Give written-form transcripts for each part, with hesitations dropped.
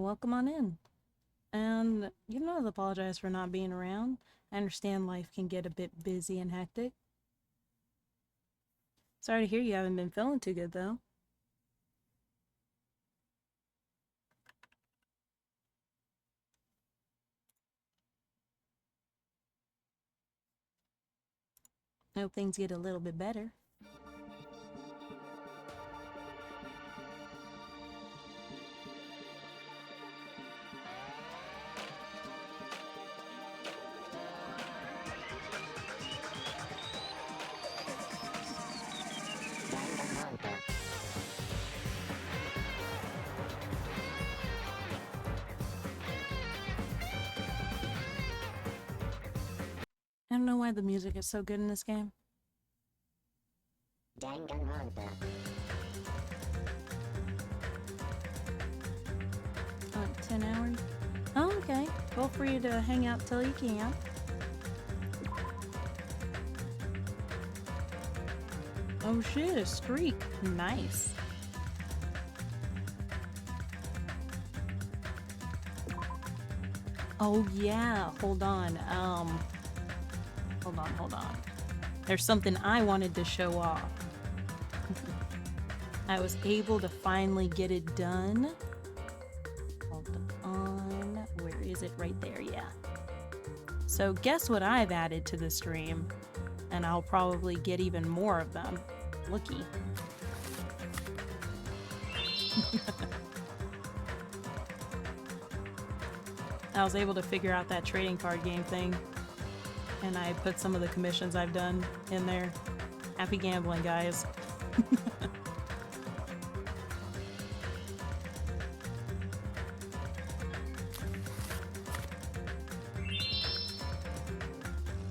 welcome on in. And you don't have to apologize for not being around. I understand life can get a bit busy and hectic. Sorry to hear you haven't been feeling too good, though. I hope things get a little bit better. I don't know why the music is so good in this game. Danganronpa. 10 hours? Oh, okay. Feel free to hang out till you can. Oh shit, a streak. Nice. Oh yeah, hold on. Hold on. There's something I wanted to show off. I was able to finally get it done. Hold on. Where is it? Right there, yeah. So guess what I've added to the stream? And I'll probably get even more of them. Looky. I was able to figure out that trading card game thing. And I put some of the commissions I've done in there. Happy gambling, guys.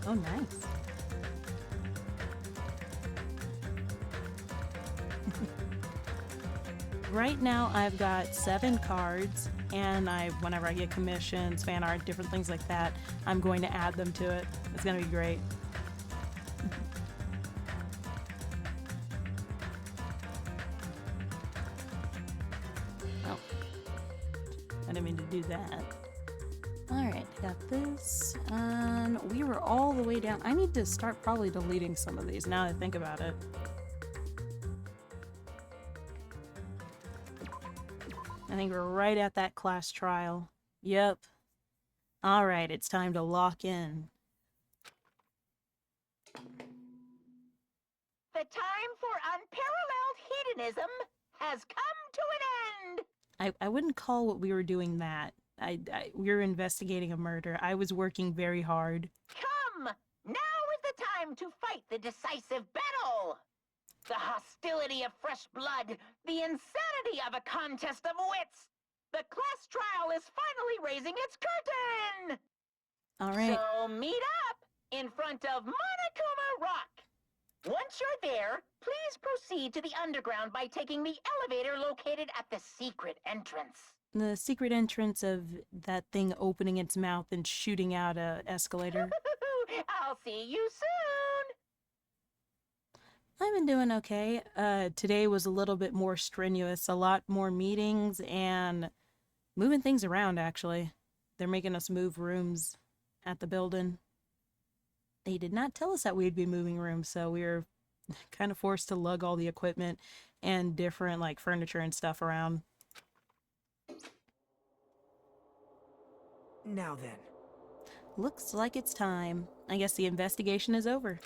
Oh, nice. Right now I've got 7 cards, and whenever I get commissions, fan art, different things like that, I'm going to add them to it. It's gonna be great. Oh, I didn't mean to do that. Alright, got this. We were all the way down. I need to start probably deleting some of these now that I think about it. I think we're right at that class trial. Yep. Alright, it's time to lock in. The time for unparalleled hedonism has come to an end! I wouldn't call what we were doing that. We were investigating a murder. I was working very hard. Come! Now is the time to fight the decisive battle! The hostility of fresh blood, the insanity of a contest of wits! The class trial is finally raising its curtain! Alright. So meet up in front of Monokuma Rock! Once you're there, please proceed to the underground by taking the elevator located at the secret entrance. The secret entrance of that thing opening its mouth and shooting out a escalator. I'll see you soon! I've been doing okay. Today was a little bit more strenuous. A lot more meetings and moving things around, actually. They're making us move rooms at the building. They did not tell us that we'd be moving rooms, so we were kind of forced to lug all the equipment and different, like, furniture and stuff around. Now then. Looks like it's time. I guess the investigation is over.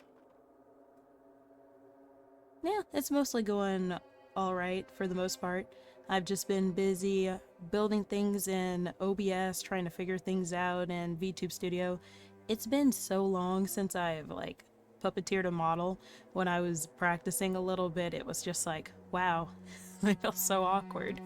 Yeah, it's mostly going alright for the most part. I've just been busy building things in OBS, trying to figure things out in VTube Studio. It's been so long since I've, like, puppeteered a model. When I was practicing a little bit, it was just like, wow, I feel so awkward.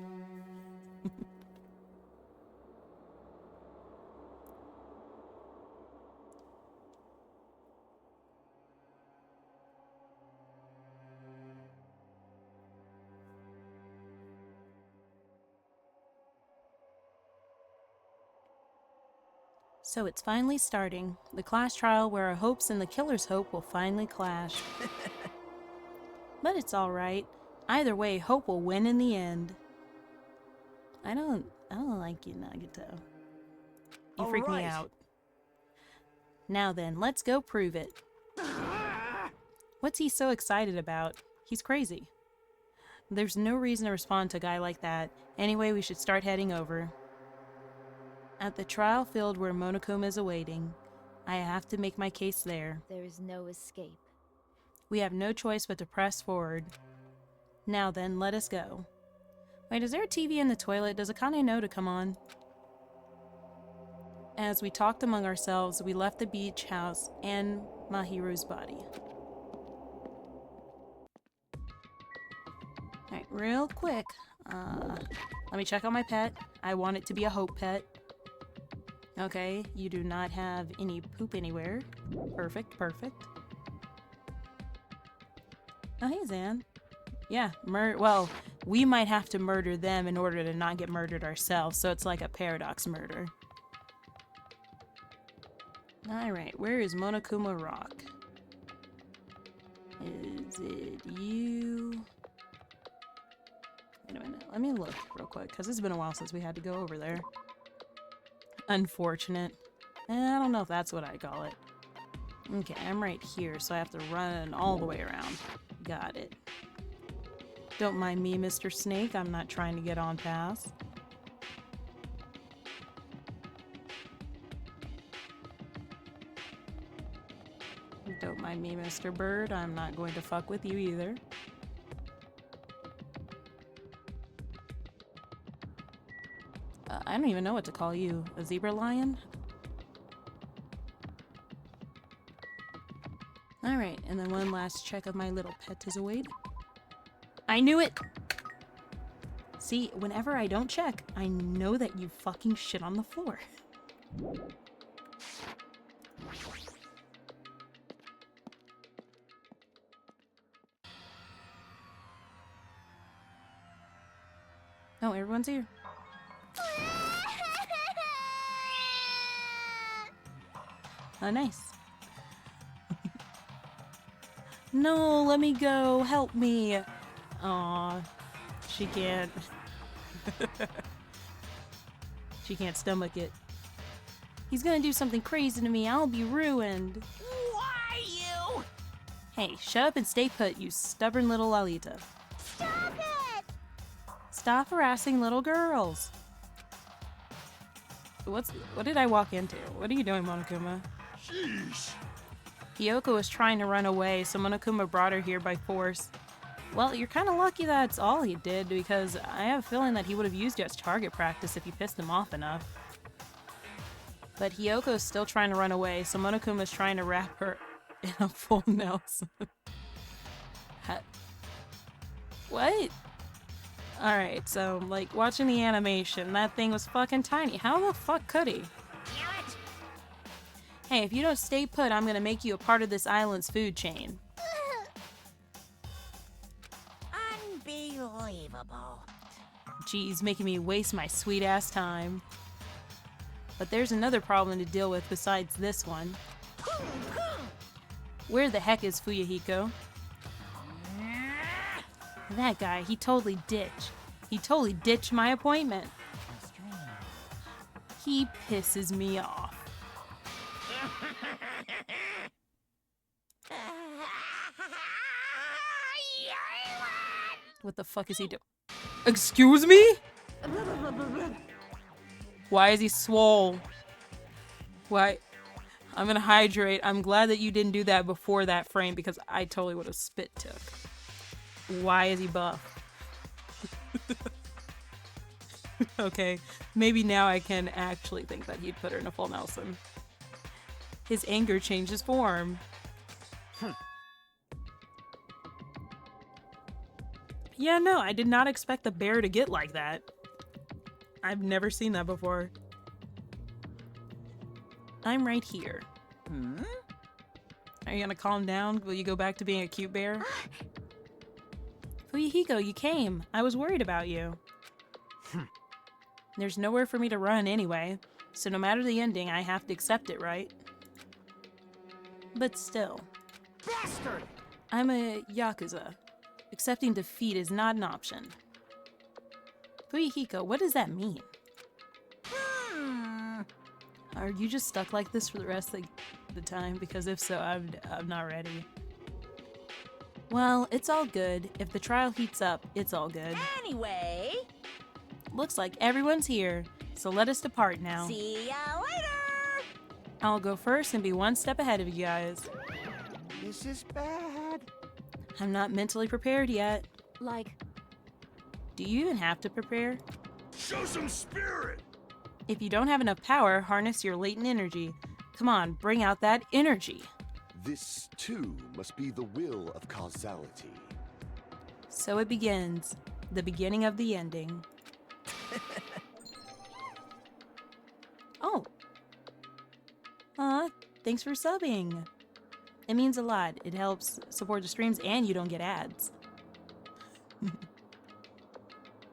So it's finally starting. The class trial where our hopes and the killer's hope will finally clash. But it's alright. Either way, hope will win in the end. I don't like you, Nagito. You freak me out. Now then, let's go prove it. What's he so excited about? He's crazy. There's no reason to respond to a guy like that. Anyway, we should start heading over. At the trial field where Monokuma is awaiting, I have to make my case there. There is no escape. We have no choice but to press forward. Now then, let us go. Wait, is there a TV in the toilet? Does Akane know to come on? As we talked among ourselves, we left the beach house and Mahiru's body. Alright, real quick. Let me check on my pet. I want it to be a hope pet. Okay, you do not have any poop anywhere. Perfect, perfect. Oh, hey, Zan. Yeah, well, we might have to murder them in order to not get murdered ourselves, so it's like a paradox murder. Alright, where is Monokuma Rock? Is it you? Wait a minute, let me look real quick, because it's been a while since we had to go over there. Unfortunate. I don't know if that's what I call it. Okay, I'm right here, so I have to run all the way around. Got it. Don't mind me, Mr. Snake. I'm not trying to get on past. Don't mind me, Mr. Bird. I'm not going to fuck with you either. I don't even know what to call you. A zebra lion? Alright, and then one last check of my little petazoid. I knew it! See, whenever I don't check, I know that you fucking shit on the floor. Oh, everyone's here. Oh, nice. No, let me go. Help me. Aw, she can't. She can't stomach it. He's gonna do something crazy to me. I'll be ruined. Why you? Hey, shut up and stay put, you stubborn little Lalita. Stop it! Stop harassing little girls. What did I walk into? What are you doing, Monokuma? Sheesh. Hiyoko was trying to run away, so Monokuma brought her here by force. Well, you're kind of lucky that's all he did, because I have a feeling that he would have used you as target practice if you pissed him off enough. But Hiyoko's still trying to run away, so Monokuma's trying to wrap her in a full Nelson. What? Alright, so, like, watching the animation, that thing was fucking tiny. How the fuck could he? Damn it! Hey, if you don't stay put, I'm gonna make you a part of this island's food chain. Unbelievable. Geez, making me waste my sweet-ass time. But there's another problem to deal with besides this one. Where the heck is Fuyuhiko? That guy, he totally ditched. He totally ditched my appointment. He pisses me off. What the fuck is he doing? Excuse me? Why is he swole? Why? I'm gonna hydrate. I'm glad that you didn't do that before that frame because I totally would have spit took. Why is he buff? Okay, maybe now I can actually think that he'd put her in a full Nelson. His anger changes form. Yeah, no, I did not expect the bear to get like that. I've never seen that before. I'm right here. Are you gonna calm down? Will you go back to being a cute bear? Fuyuhiko, you came. I was worried about you. There's nowhere for me to run anyway, so no matter the ending, I have to accept it, right? But still. Bastard! I'm a Yakuza. Accepting defeat is not an option. Koihiko, what does that mean? Hmm. Are you just stuck like this for the rest of the time? Because if so, I'm not ready. Well, it's all good. If the trial heats up, it's all good. Anyway, Looks like everyone's here, so let us depart now. see ya later! I'll go first and be one step ahead of you guys. This is bad. I'm not mentally prepared yet. Like, Do you even have to prepare? Show some spirit! If you don't have enough power, harness your latent energy. Come on, bring out that energy. This, too, must be the will of causality. So it begins. The beginning of the ending. Oh. Thanks for subbing. It means a lot. It helps support the streams and you don't get ads.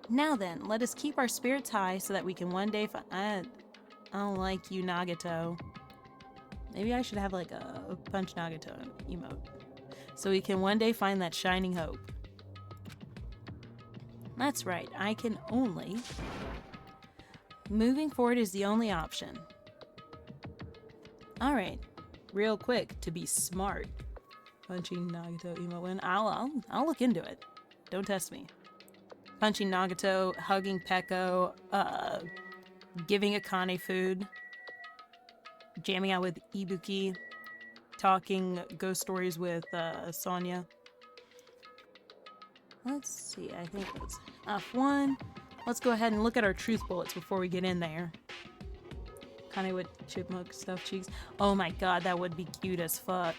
Now then, let us keep our spirits high so that we can one day I don't like you, Nagato. Maybe I should have like a Punch Nagato emote. So we can one day find that shining hope. That's right, I can only... Moving forward is the only option. Alright, real quick, to be smart. Punching Nagato emote win. I'll look into it. Don't test me. Punching Nagato, hugging Peko, giving Akane food, jamming out with Ibuki, talking ghost stories with Sonya. Let's see, I think that's F1. Let's go ahead and look at our truth bullets before we get in there. Akane with chipmunk stuffed cheeks. Oh my god, that would be cute as fuck.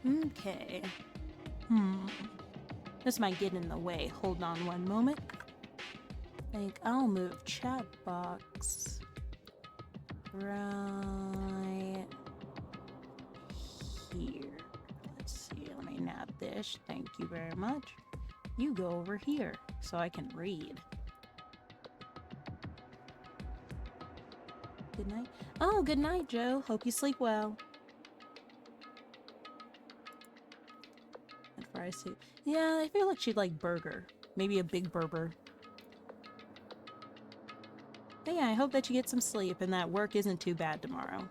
Okay. This might get in the way. Hold on one moment. I think I'll move chat box right here. Let's see. Let me nab this. Thank you very much. You go over here so I can read. Good night. Oh, good night, Joe. Hope you sleep well. And fry soup. Yeah, I feel like she'd like burger. Maybe a big burger. But yeah, I hope that you get some sleep and that work isn't too bad tomorrow.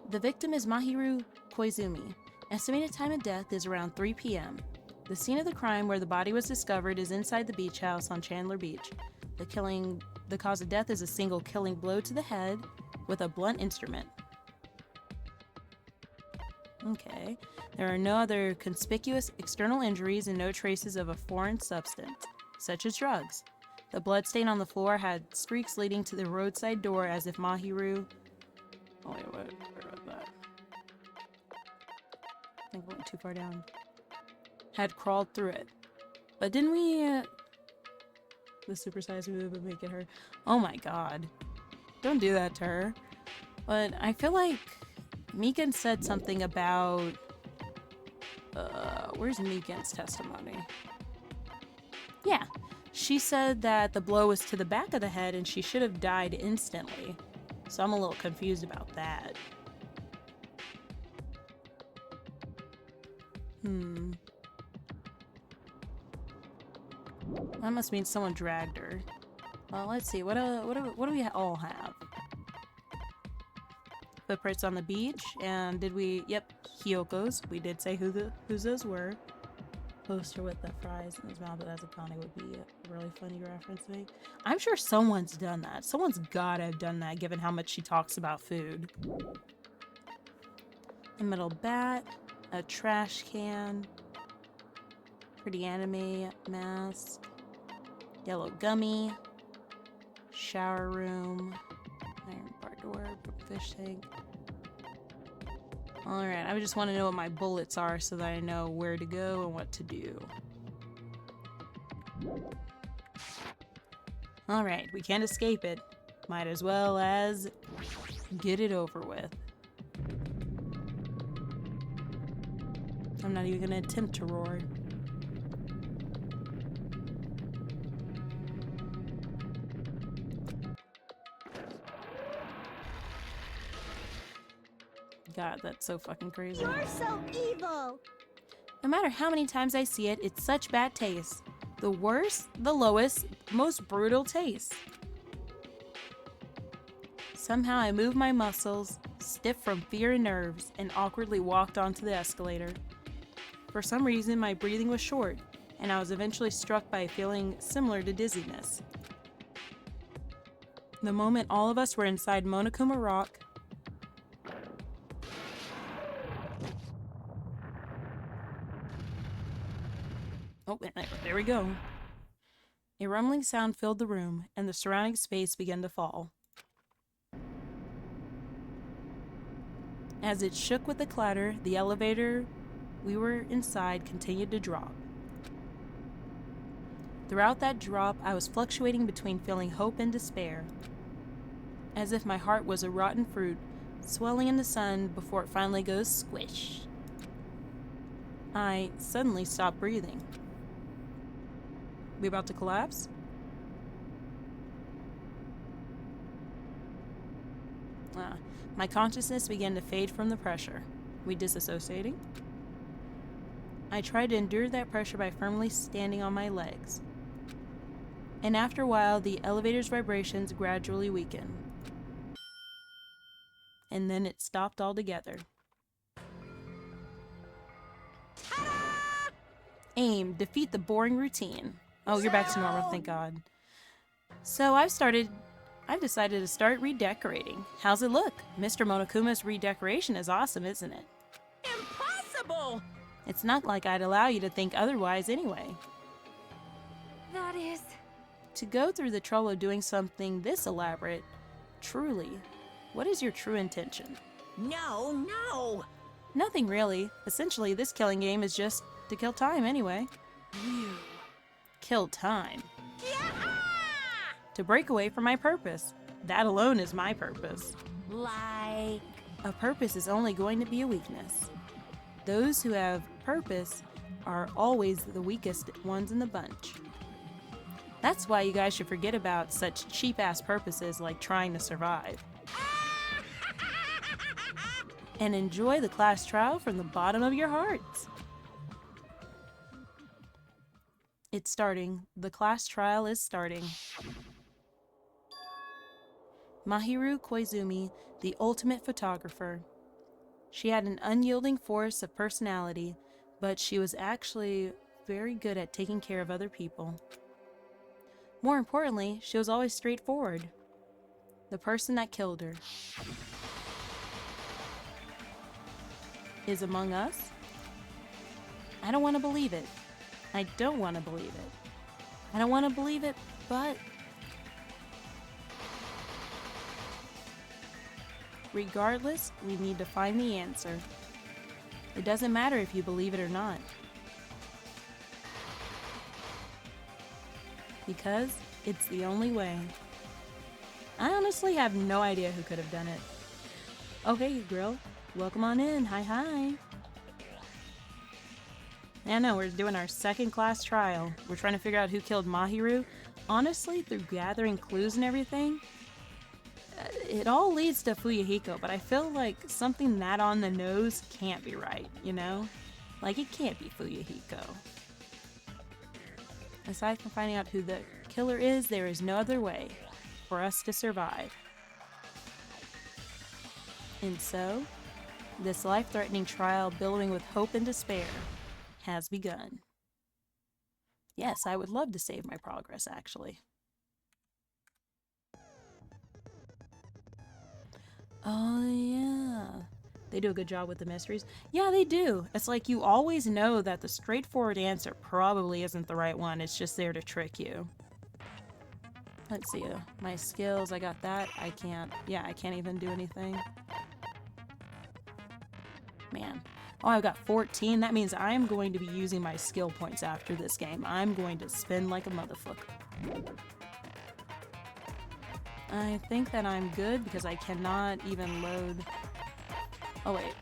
The victim is Mahiru Koizumi. Estimated time of death is around 3 p.m. The scene of the crime where the body was discovered is inside the beach house on Chandler Beach. The cause of death is a single killing blow to the head with a blunt instrument. Okay. There are no other conspicuous external injuries and no traces of a foreign substance, such as drugs. The bloodstain on the floor had streaks leading to the roadside door as if Mahiru... Oh wait, where was that? I think I went too far down. Had crawled through it. But didn't we... The supersized move would make it hurt. Oh my god. Don't do that to her. But I feel like Mikan said something about... where's Mikan's testimony? Yeah. She said that the blow was to the back of the head and she should have died instantly. So I'm a little confused about that. That must mean someone dragged her. Well, let's see. What do we all have? Footprints on the beach, and did we? Yep, Hyoko's. We did say whose those were. Poster with the fries in his mouth, but as a Akane would be a really funny reference to me. I'm sure someone's done that. Someone's gotta have done that, given how much she talks about food. A metal bat, a trash can, pretty anime mask, yellow gummy, shower room, iron bar door, fish tank. Alright, I just want to know what my bullets are so that I know where to go and what to do. Alright, we can't escape it. Might as well as get it over with. I'm not even gonna attempt to roar. God, that's so fucking crazy. You're so evil! No matter how many times I see it, it's such bad taste. The worst, the lowest, most brutal taste. Somehow I moved my muscles, stiff from fear and nerves, and awkwardly walked onto the escalator. For some reason, my breathing was short, and I was eventually struck by a feeling similar to dizziness. The moment all of us were inside Monokuma Rock, oh, there we go. A rumbling sound filled the room, and the surrounding space began to fall. As it shook with a clatter, the elevator we were inside continued to drop. Throughout that drop, I was fluctuating between feeling hope and despair, as if my heart was a rotten fruit, swelling in the sun before it finally goes squish. I suddenly stopped breathing. We about to collapse? My consciousness began to fade from the pressure. We disassociating? I tried to endure that pressure by firmly standing on my legs. And after a while, the elevator's vibrations gradually weakened. And then it stopped altogether. Aim, defeat the boring routine. Oh, you're back to normal, thank God. So I've decided to start redecorating. How's it look? Mr. Monokuma's redecoration is awesome, isn't it? Impossible! It's not like I'd allow you to think otherwise anyway. That is... To go through the trouble of doing something this elaborate, truly, what is your true intention? No! Nothing really. Essentially, this killing game is just to kill time anyway. You... Kill time. Yeah! To break away from my purpose. That alone is my purpose. Like... A purpose is only going to be a weakness. Those who have purpose are always the weakest ones in the bunch. That's why you guys should forget about such cheap-ass purposes like trying to survive. And enjoy the class trial from the bottom of your hearts. It's starting. The class trial is starting. Mahiru Koizumi, the ultimate photographer. She had an unyielding force of personality, but she was actually very good at taking care of other people. More importantly, she was always straightforward. The person that killed her is among us? I don't want to believe it. I don't want to believe it. I don't want to believe it, but... Regardless, we need to find the answer. It doesn't matter if you believe it or not. Because it's the only way. I honestly have no idea who could have done it. Okay, girl. Welcome on in. Hi. I know, we're doing our second class trial. We're trying to figure out who killed Mahiru. Honestly, through gathering clues and everything, it all leads to Fuyuhiko, but I feel like something that on the nose can't be right, you know? Like, it can't be Fuyuhiko. Aside from finding out who the killer is, there is no other way for us to survive. And so, this life-threatening trial billowing with hope and despair has begun. Yes, I would love to save my progress, actually. Oh, yeah. They do a good job with the mysteries. Yeah, they do. It's like you always know that the straightforward answer probably isn't the right one. It's just there to trick you. Let's see. My skills, I got that. I can't even do anything. Man. Oh, I've got 14. That means I'm going to be using my skill points after this game. I'm going to spin like a motherfucker. I think that I'm good because I cannot even load... Oh, wait.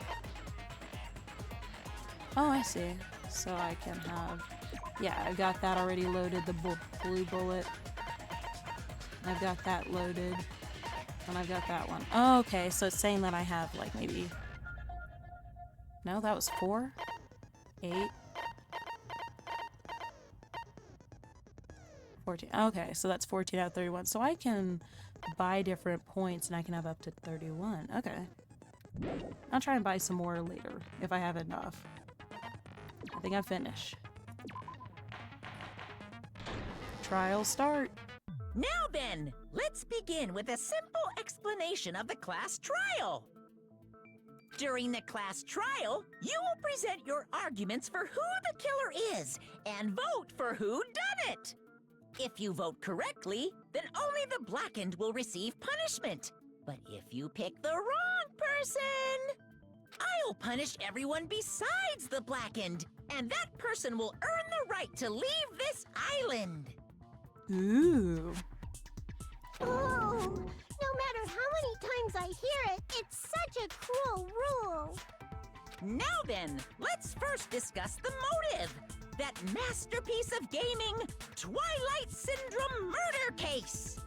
Oh, I see. So I can have... Yeah, I've got that already loaded, the blue bullet. I've got that loaded. And I've got that one. Oh, okay, so it's saying that I have, like, maybe... No, that was 4? 8? 14. Okay, so that's 14 out of 31. So I can buy different points and I can have up to 31. Okay. I'll try and buy some more later if I have enough. I think I'm finished. Trial start. Now then, let's begin with a simple explanation of the class trial. During the class trial, you will present your arguments for who the killer is and vote for who done it. If you vote correctly, then only the blackened will receive punishment. But if you pick the wrong person, I'll punish everyone besides the blackened, and that person will earn the right to leave this island. Ooh. Oh, no matter how many times I hear it, it's such a cruel rule. Now then, let's first discuss the motive. That masterpiece of gaming, Twilight Syndrome murder case.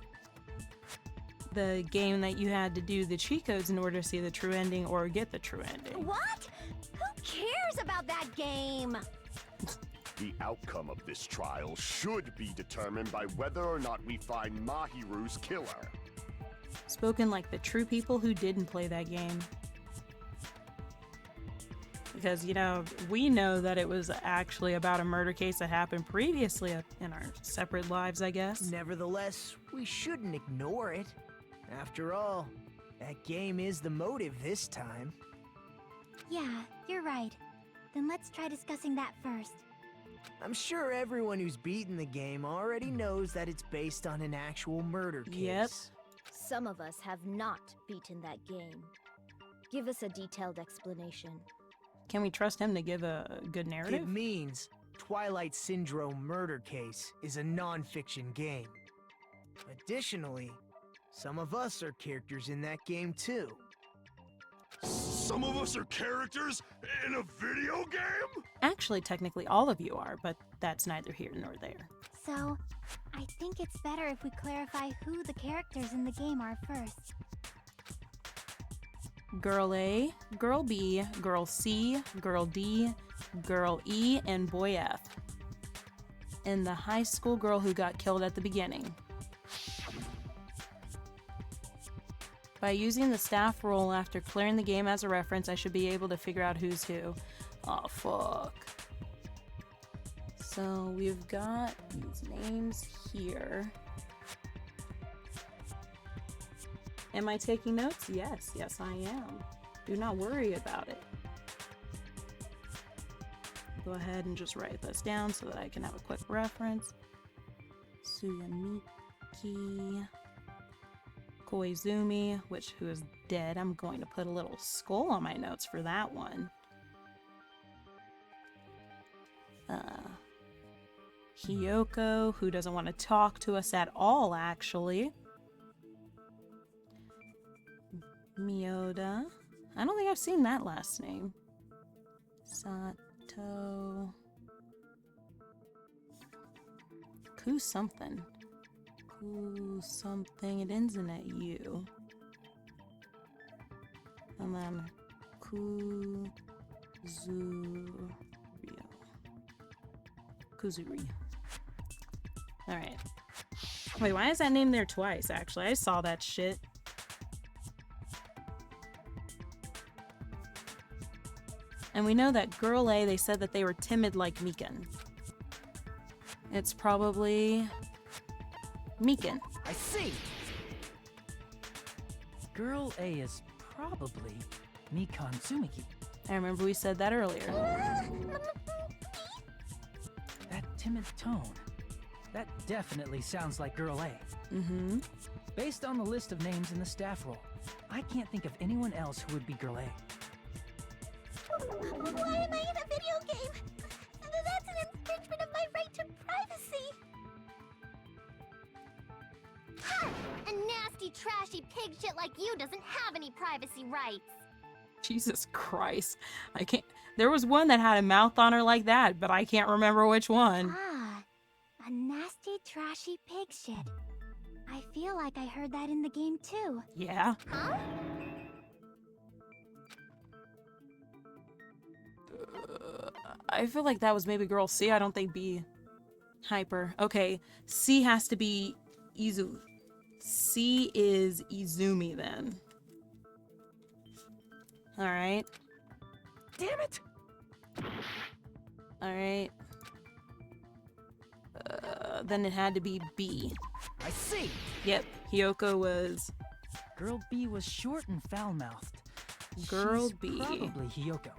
The game that you had to do the cheat codes in order to see the true ending or get the true ending. What? Who cares about that game? The outcome of this trial should be determined by whether or not we find Mahiru's killer. Spoken like the true people who didn't play that game. Because, you know, we know that it was actually about a murder case that happened previously in our separate lives, I guess. Nevertheless, we shouldn't ignore it. After all, that game is the motive this time. Yeah, you're right. Then let's try discussing that first. I'm sure everyone who's beaten the game already knows that it's based on an actual murder case. Yep. Some of us have not beaten that game. Give us a detailed explanation. Can we trust him to give a good narrative? It means Twilight Syndrome Murder Case is a non-fiction game. Additionally, some of us are characters in that game too. Some of us are characters in a video game? Actually, technically all of you are, but that's neither here nor there. So, I think it's better if we clarify who the characters in the game are first. Girl A, Girl B, Girl C, Girl D, Girl E, and Boy F. And the high school girl who got killed at the beginning. By using the staff role after clearing the game as a reference, I should be able to figure out who's who. Oh, fuck. So we've got these names here. Am I taking notes? Yes, yes I am. Do not worry about it. Go ahead and just write this down so that I can have a quick reference. Suyamiki Koizumi, who is dead. I'm going to put a little skull on my notes for that one. Hiyoko, who doesn't want to talk to us at all, actually. Miyoda. I don't think I've seen that last name. Sato. Ku something. Ku something. It ends in a U. And then Kuzuri. Alright. Wait, why is that name there twice, actually? I saw that shit. And we know that Girl A, they said that they were timid like Mikan. It's probably Mikan. I see. Girl A is probably Mikan Tsumiki. I remember we said that earlier. That timid tone. That definitely sounds like Girl A. Mm-hmm. Based on the list of names in the staff roll, I can't think of anyone else who would be Girl A. Why am I in a video game? That's an infringement of my right to privacy. Ha! A nasty, trashy pig shit like you doesn't have any privacy rights. Jesus Christ. I can't. There was one that had a mouth on her like that, but I can't remember which one. Ah, a nasty, trashy pig shit. I feel like I heard that in the game too. Yeah. Huh? I feel like that was maybe Girl C. I don't think B. Hyper. Okay, C has to be C is Izumi then. Alright. Damn it! Alright. Then it had to be B. I see. Yep, Hyoko was Girl B was short and foul-mouthed. Girl She's B. probably Hyoko.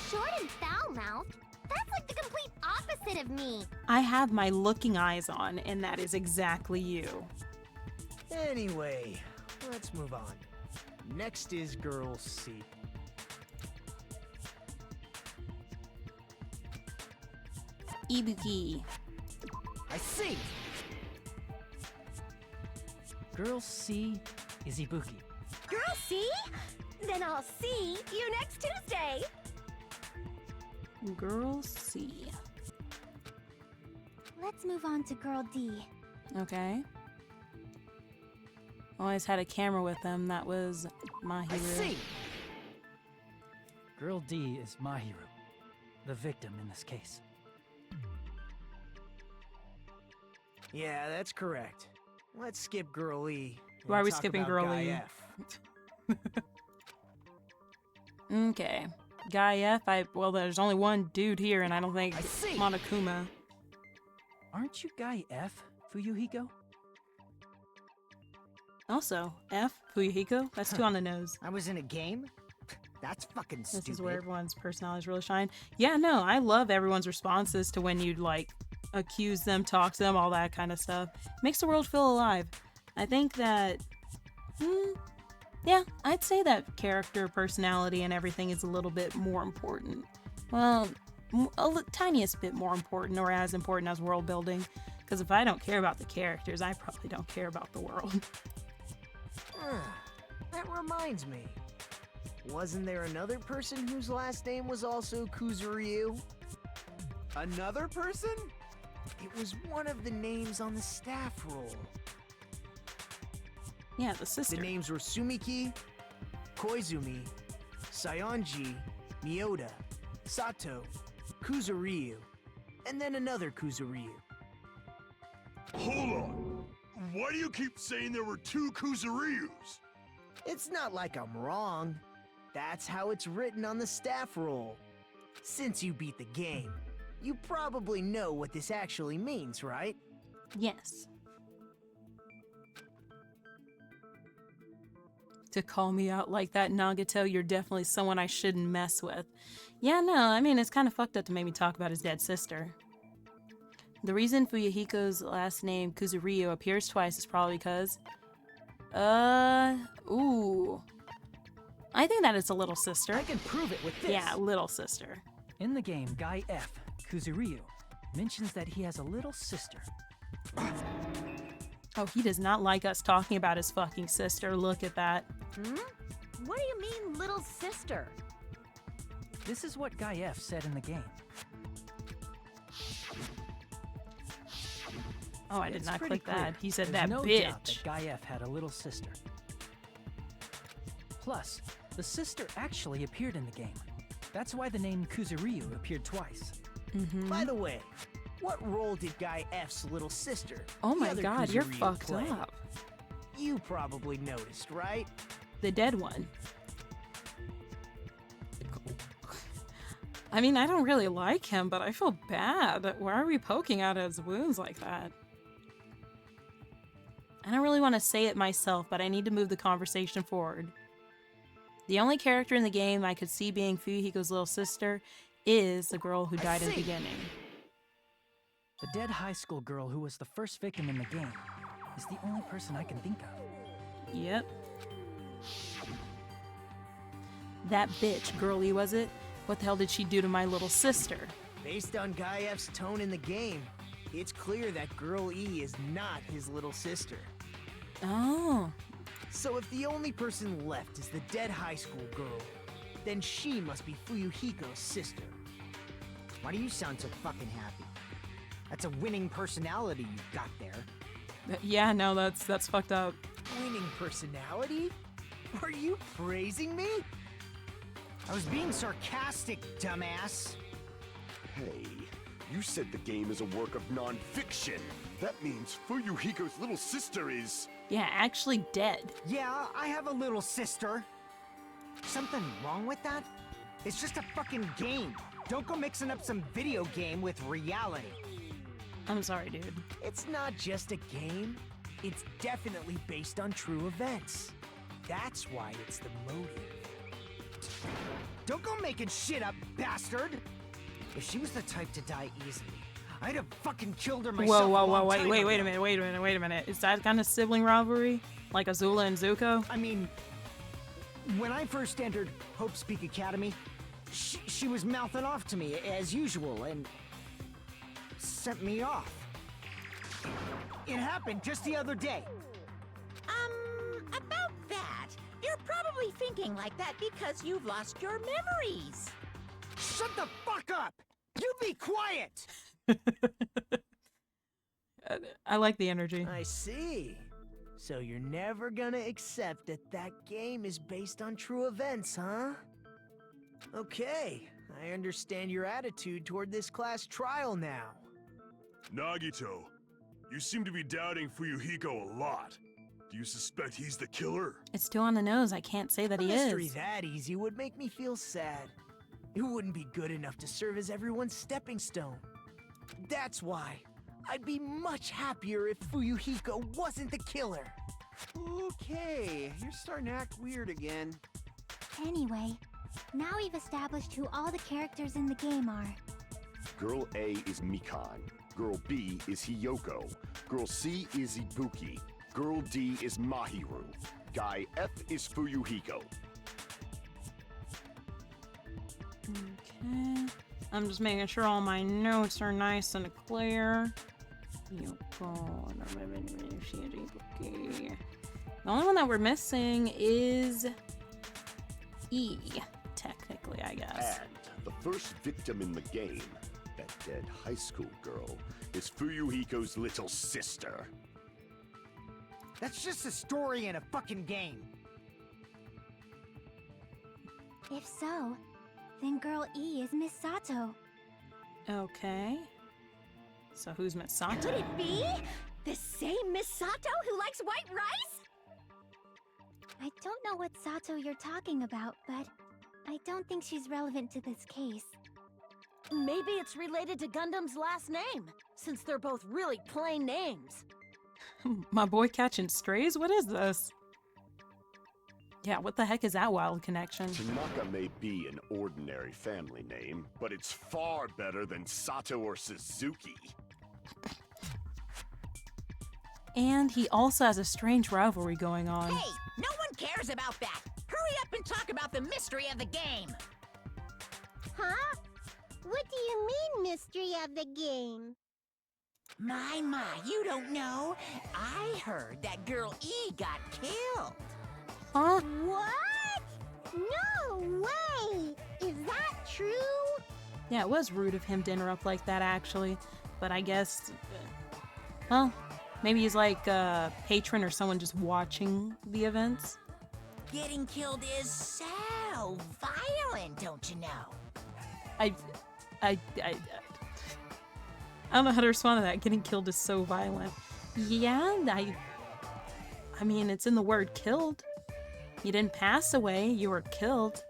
Short and foul-mouthed? That's like the complete opposite of me. I have my looking eyes on, and that is exactly you. Anyway, let's move on. Next is girl C. Ibuki. I see. Girl C is Ibuki. Girl C? Then I'll see you next Tuesday. Girl C. Let's move on to girl D. Okay. Always had a camera with them. That was my I hero. see. Girl D is my hero. The victim in this case. Yeah, that's correct. Let's skip girl E. and Why are we talk skipping about girl guy E? F. Okay. Guy F. Well, there's only one dude here, and I don't think I see. Monokuma. Aren't you Guy F, Fuyuhiko? Also, F. Fuyuhiko. That's two on the nose. I was in a game? That's fucking This stupid. is where everyone's personalities really shine. Yeah, no, I love everyone's responses to when you like accuse them, talk to them, all that kind of stuff. Makes the world feel alive. I think that, yeah, I'd say that character, personality, and everything is a little bit more important. Well, tiniest bit more important, or as important as world building. Because if I don't care about the characters, I probably don't care about the world. That reminds me. Wasn't there another person whose last name was also Kuzuryu? Another person? It was one of the names on the staff roll. Yeah, the sister. The names were Sumiki, Koizumi, Sayonji, Miyoda, Sato, Kuzuryu, and then another Kuzuryu. Hold on. Why do you keep saying there were two Kuzuryus? It's not like I'm wrong. That's how it's written on the staff roll. Since you beat the game, you probably know what this actually means, right? Yes. To call me out like that, Nagato, you're definitely someone I shouldn't mess with. Yeah, no, I mean, it's kind of fucked up to make me talk about his dead sister. The reason Fuyuhiko's last name, Kuzuryu, appears twice is probably because... ooh. I think that it's a little sister. I can prove it with this. Yeah, little sister. In the game, Guy F, Kuzuryu, mentions that he has a little sister. Oh, he does not like us talking about his fucking sister. Look at that. What do you mean, little sister? This is what Guy F said in the game. Oh, I did It's not pretty click that. clear. He said There's that no bitch. doubt that Guy F had a little sister. Plus, the sister actually appeared in the game. That's why the name Kuzuryu appeared twice. By the way, what role did Guy F's little sister, Oh the my other god, you're Kuzuryu, fucked play? up. You probably noticed, right? The dead one. I mean, I don't really like him, but I feel bad. Why are we poking at his wounds like that? I don't really want to say it myself, but I need to move the conversation forward. The only character in the game I could see being Fuyuhiko's little sister is the girl who died in the beginning. The dead high school girl who was the first victim in the game is the only person I can think of. Yep. That bitch, girlie, was it? What the hell did she do to my little sister? Based on Guy F's tone in the game, it's clear that Girl E is not his little sister. Oh. So if the only person left is the dead high school girl, then she must be Fuyuhiko's sister. Why do you sound so fucking happy? That's a winning personality you've got there. Yeah, no, that's fucked up. Winning personality? Are you praising me? I was being sarcastic, dumbass. Hey, you said the game is a work of non-fiction. That means Fuyuhiko's little sister is... Yeah, actually dead. Yeah, I have a little sister. Something wrong with that? It's just a fucking game. Don't go mixing up some video game with reality. I'm sorry, dude. It's not just a game. It's definitely based on true events. That's why it's the motive. Don't go making shit up, bastard! If she was the type to die easily, I'd have fucking killed her myself. Whoa, whoa, a whoa, long wait time a ago. minute, wait a minute. Is that kind of sibling rivalry? Like Azula and Zuko? I mean, when I first entered Hope's Peak Academy, she was mouthing off to me as usual and sent me off. It happened just the other day. About that, you're probably thinking like that because you've lost your memories. Shut the fuck up! You be quiet! I like the energy. I see. So you're never gonna accept that that game is based on true events, huh? Okay, I understand your attitude toward this class trial now. Nagito, you seem to be doubting Fuyuhiko a lot. Do you suspect he's the killer? It's too on the nose. I can't say that A he mystery is. that easy would make me feel sad. It wouldn't be good enough to serve as everyone's stepping stone. That's why I'd be much happier if Fuyuhiko wasn't the killer. Okay, you're starting to act weird again. Anyway, now we've established who all the characters in the game are. Girl A is Mikan. Girl B is Hiyoko. Girl C is Ibuki. Girl D is Mahiru. Guy F is Fuyuhiko. Okay. I'm just making sure all my notes are nice and clear. Yoko, the only one that we're missing is E, technically, I guess. And the first victim in the game, that dead high school girl, is Fuyuhiko's little sister. That's just a story in a fucking game. If so, then Girl E is Miss Sato. Okay. So who's Miss Could Sato? it be the same Miss Sato who likes white rice? I don't know what Sato you're talking about, but I don't think she's relevant to this case. Maybe it's related to Gundam's last name, since they're both really plain names. My boy catching strays? What is this? Yeah, what the heck is that wild connection? Tanaka may be an ordinary family name, but it's far better than Sato or Suzuki. And he also has a strange rivalry going on. Hey, no one cares about that. Hurry up and talk about the mystery of the game. Huh? What do you mean, mystery of the game? My, you don't know? I heard that girl E got killed. Huh? What? No way! Is that true? Yeah, it was rude of him to interrupt like that, actually. But I guess, well, maybe he's like a patron or someone just watching the events. Getting killed is so violent, don't you know? I don't know how to respond to that. Getting killed is so violent. Yeah, I mean, it's in the word killed. You didn't pass away, you were killed.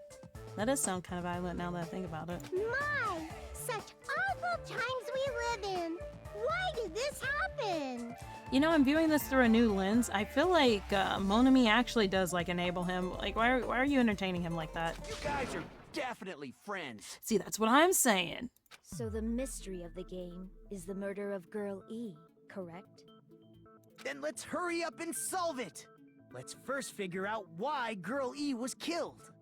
That does sound kind of violent now that I think about it. My, such awful times we live in. Why did this happen? You know, I'm viewing this through a new lens. I feel like Monami actually does like enable him. Like, why are you entertaining him like that? You guys are definitely friends. See, that's what I'm saying. So the mystery of the game is the murder of Girl E, correct? Then let's hurry up and solve it. Let's first figure out why Girl E was killed.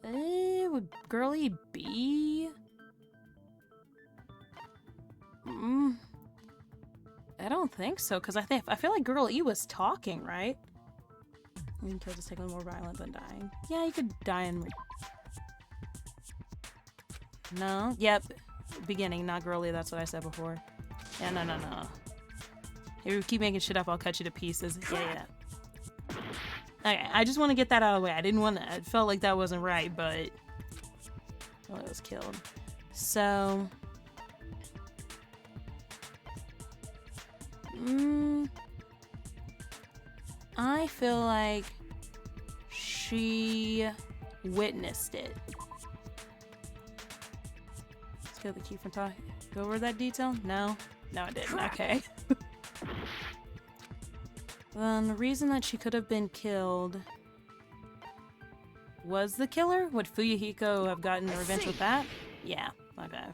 Would Girlie be? I don't think so, because I feel like Girl E was talking, right? I mean, kills is technically more violent than dying. Yeah, you could die in... No? Yep. Beginning, not Girl E, that's what I said before. Yeah, no. If you keep making shit up, I'll cut you to pieces. Yeah. Okay, I just want to get that out of the way. I didn't want to. I felt like that wasn't right, but well, it was killed. So, I feel like she witnessed it. Let's go the key from talking. Go over that detail? No, I didn't. Okay. The reason that she could have been killed was the killer? Would Fuyuhiko have gotten revenge with that? Yeah, okay.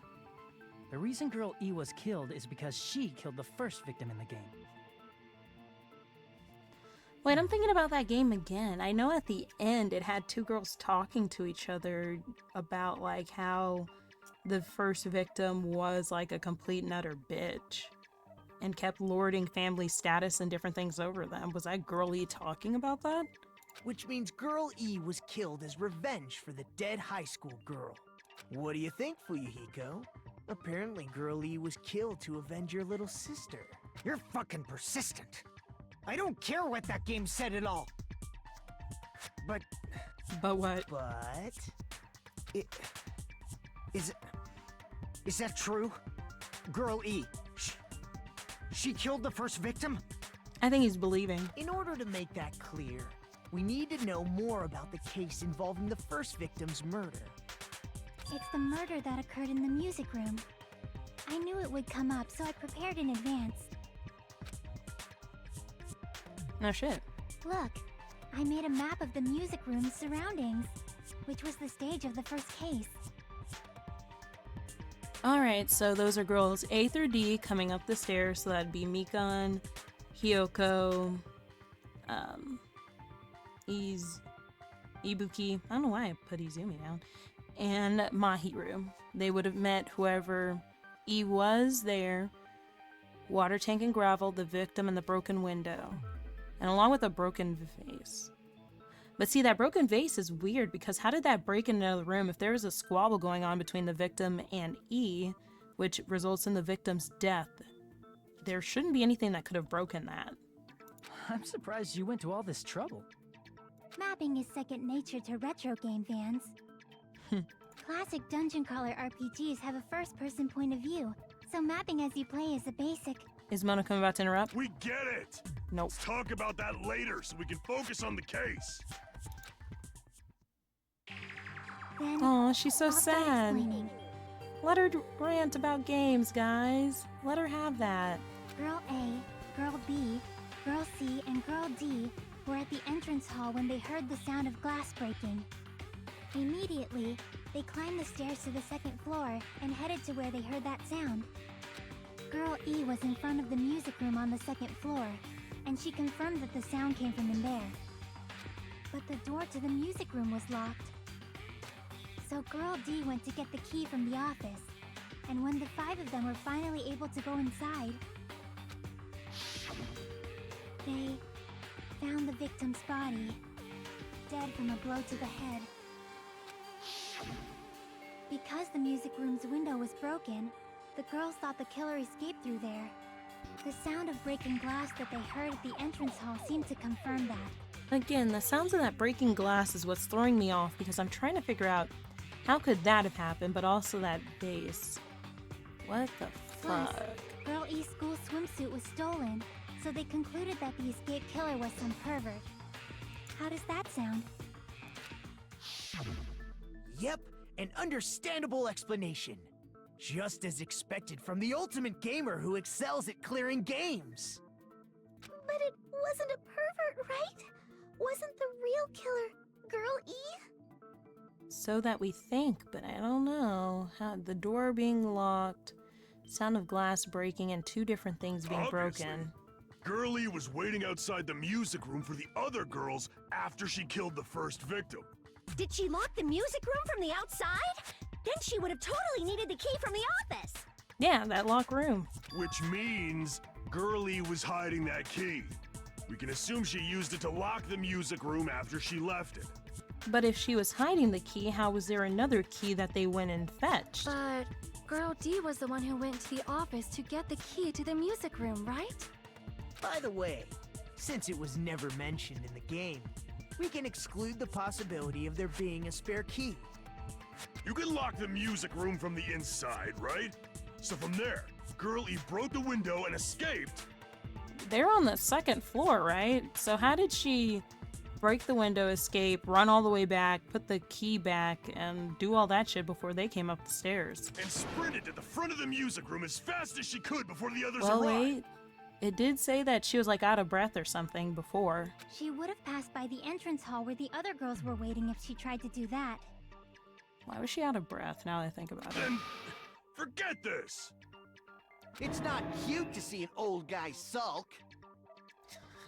The reason Girl E was killed is because she killed the first victim in the game. Wait, I'm thinking about that game again. I know at the end it had two girls talking to each other about like how the first victim was like a complete and utter bitch and kept lording family status and different things over them. Was that Girl E talking about that? Which means Girl E was killed as revenge for the dead high school girl. What do you think, Fuyuhiko? Apparently Girl E was killed to avenge your little sister. You're fucking persistent. I don't care what that game said at all. But what? Is that true? Girl E, she killed the first victim? I think he's believing. In order to make that clear, we need to know more about the case involving the first victim's murder. It's the murder that occurred in the music room. I knew it would come up, so I prepared in advance. No shit. Look, I made a map of the music room's surroundings, which was the stage of the first case. Alright, so those are girls A through D coming up the stairs, so that'd be Mikan, Hyoko, Ibuki, I don't know why I put Izumi down, and Mahiru. They would have met whoever E was there, water tank and gravel, the victim, and the broken window. And along with a broken vase. But see, that broken vase is weird because how did that break into another room if there was a squabble going on between the victim and E, which results in the victim's death? There shouldn't be anything that could have broken that. I'm surprised you went to all this trouble. Mapping is second nature to retro game fans. Classic dungeon crawler RPGs have a first-person point of view, so mapping as you play is a basic. Is Monocom about to interrupt? We get it! Nope. Let's talk about that later so we can focus on the case. Then Aw, she's so I'll start sad. explaining. Let her rant about games, guys. Let her have that. Girl A, Girl B, Girl C, and Girl D were at the entrance hall when they heard the sound of glass breaking. Immediately, they climbed the stairs to the second floor and headed to where they heard that sound. Girl E was in front of the music room on the second floor, and she confirmed that the sound came from in there. But the door to the music room was locked. So Girl D went to get the key from the office, and when the 5 of them were finally able to go inside, they found the victim's body, dead from a blow to the head. Because the music room's window was broken, the girls thought the killer escaped through there. The sound of breaking glass that they heard at the entrance hall seemed to confirm that. Again, the sounds of that breaking glass is what's throwing me off because I'm trying to figure out how could that have happened, but also that vase. What the Plus, fuck? Girl E's school swimsuit was stolen, so they concluded that the escaped killer was some pervert. How does that sound? Yep, an understandable explanation. Just as expected from the ultimate gamer who excels at clearing games. But it wasn't a pervert, right? Wasn't the real killer Girl E? So that we think, but I don't know. How the door being locked, sound of glass breaking, and 2 different things being Obviously. broken. Girlie was waiting outside the music room for the other girls after she killed the first victim. Did she lock the music room from the outside? Then she would have totally needed the key from the office. Yeah, that locked room. Which means Girlie was hiding that key. We can assume she used it to lock the music room after she left it. But if she was hiding the key, how was there another key that they went and fetched? But Girl D was the one who went to the office to get the key to the music room, right? By the way, since it was never mentioned in the game, we can exclude the possibility of there being a spare key. You can lock the music room from the inside, right? So from there, Girl E broke the window and escaped. They're on the second floor, right? So how did she break the window, escape, run all the way back, put the key back, and do all that shit before they came up the stairs? And sprinted to the front of the music room as fast as she could before the others Well, arrived. wait. It did say that she was like out of breath or something before. She would have passed by the entrance hall where the other girls were waiting if she tried to do that. Why was she out of breath now that I think about it? Then forget this. It's not cute to see an old guy sulk.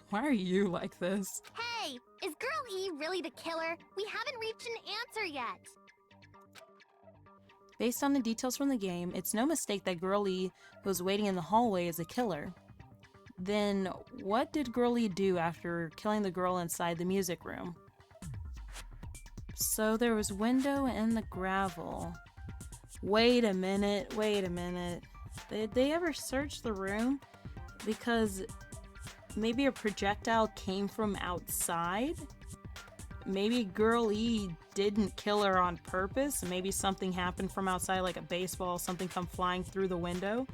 Why are you like this? Hey, is Girl E really the killer? We haven't reached an answer yet. Based on the details from the game, it's no mistake that Girl E, who was waiting in the hallway, is a killer. Then, what did Girl E do after killing the girl inside the music room? So there was window in the gravel. Wait a minute. Did they ever search the room? Because maybe a projectile came from outside? Maybe Girl E didn't kill her on purpose. Maybe something happened from outside, like a baseball, something come flying through the window.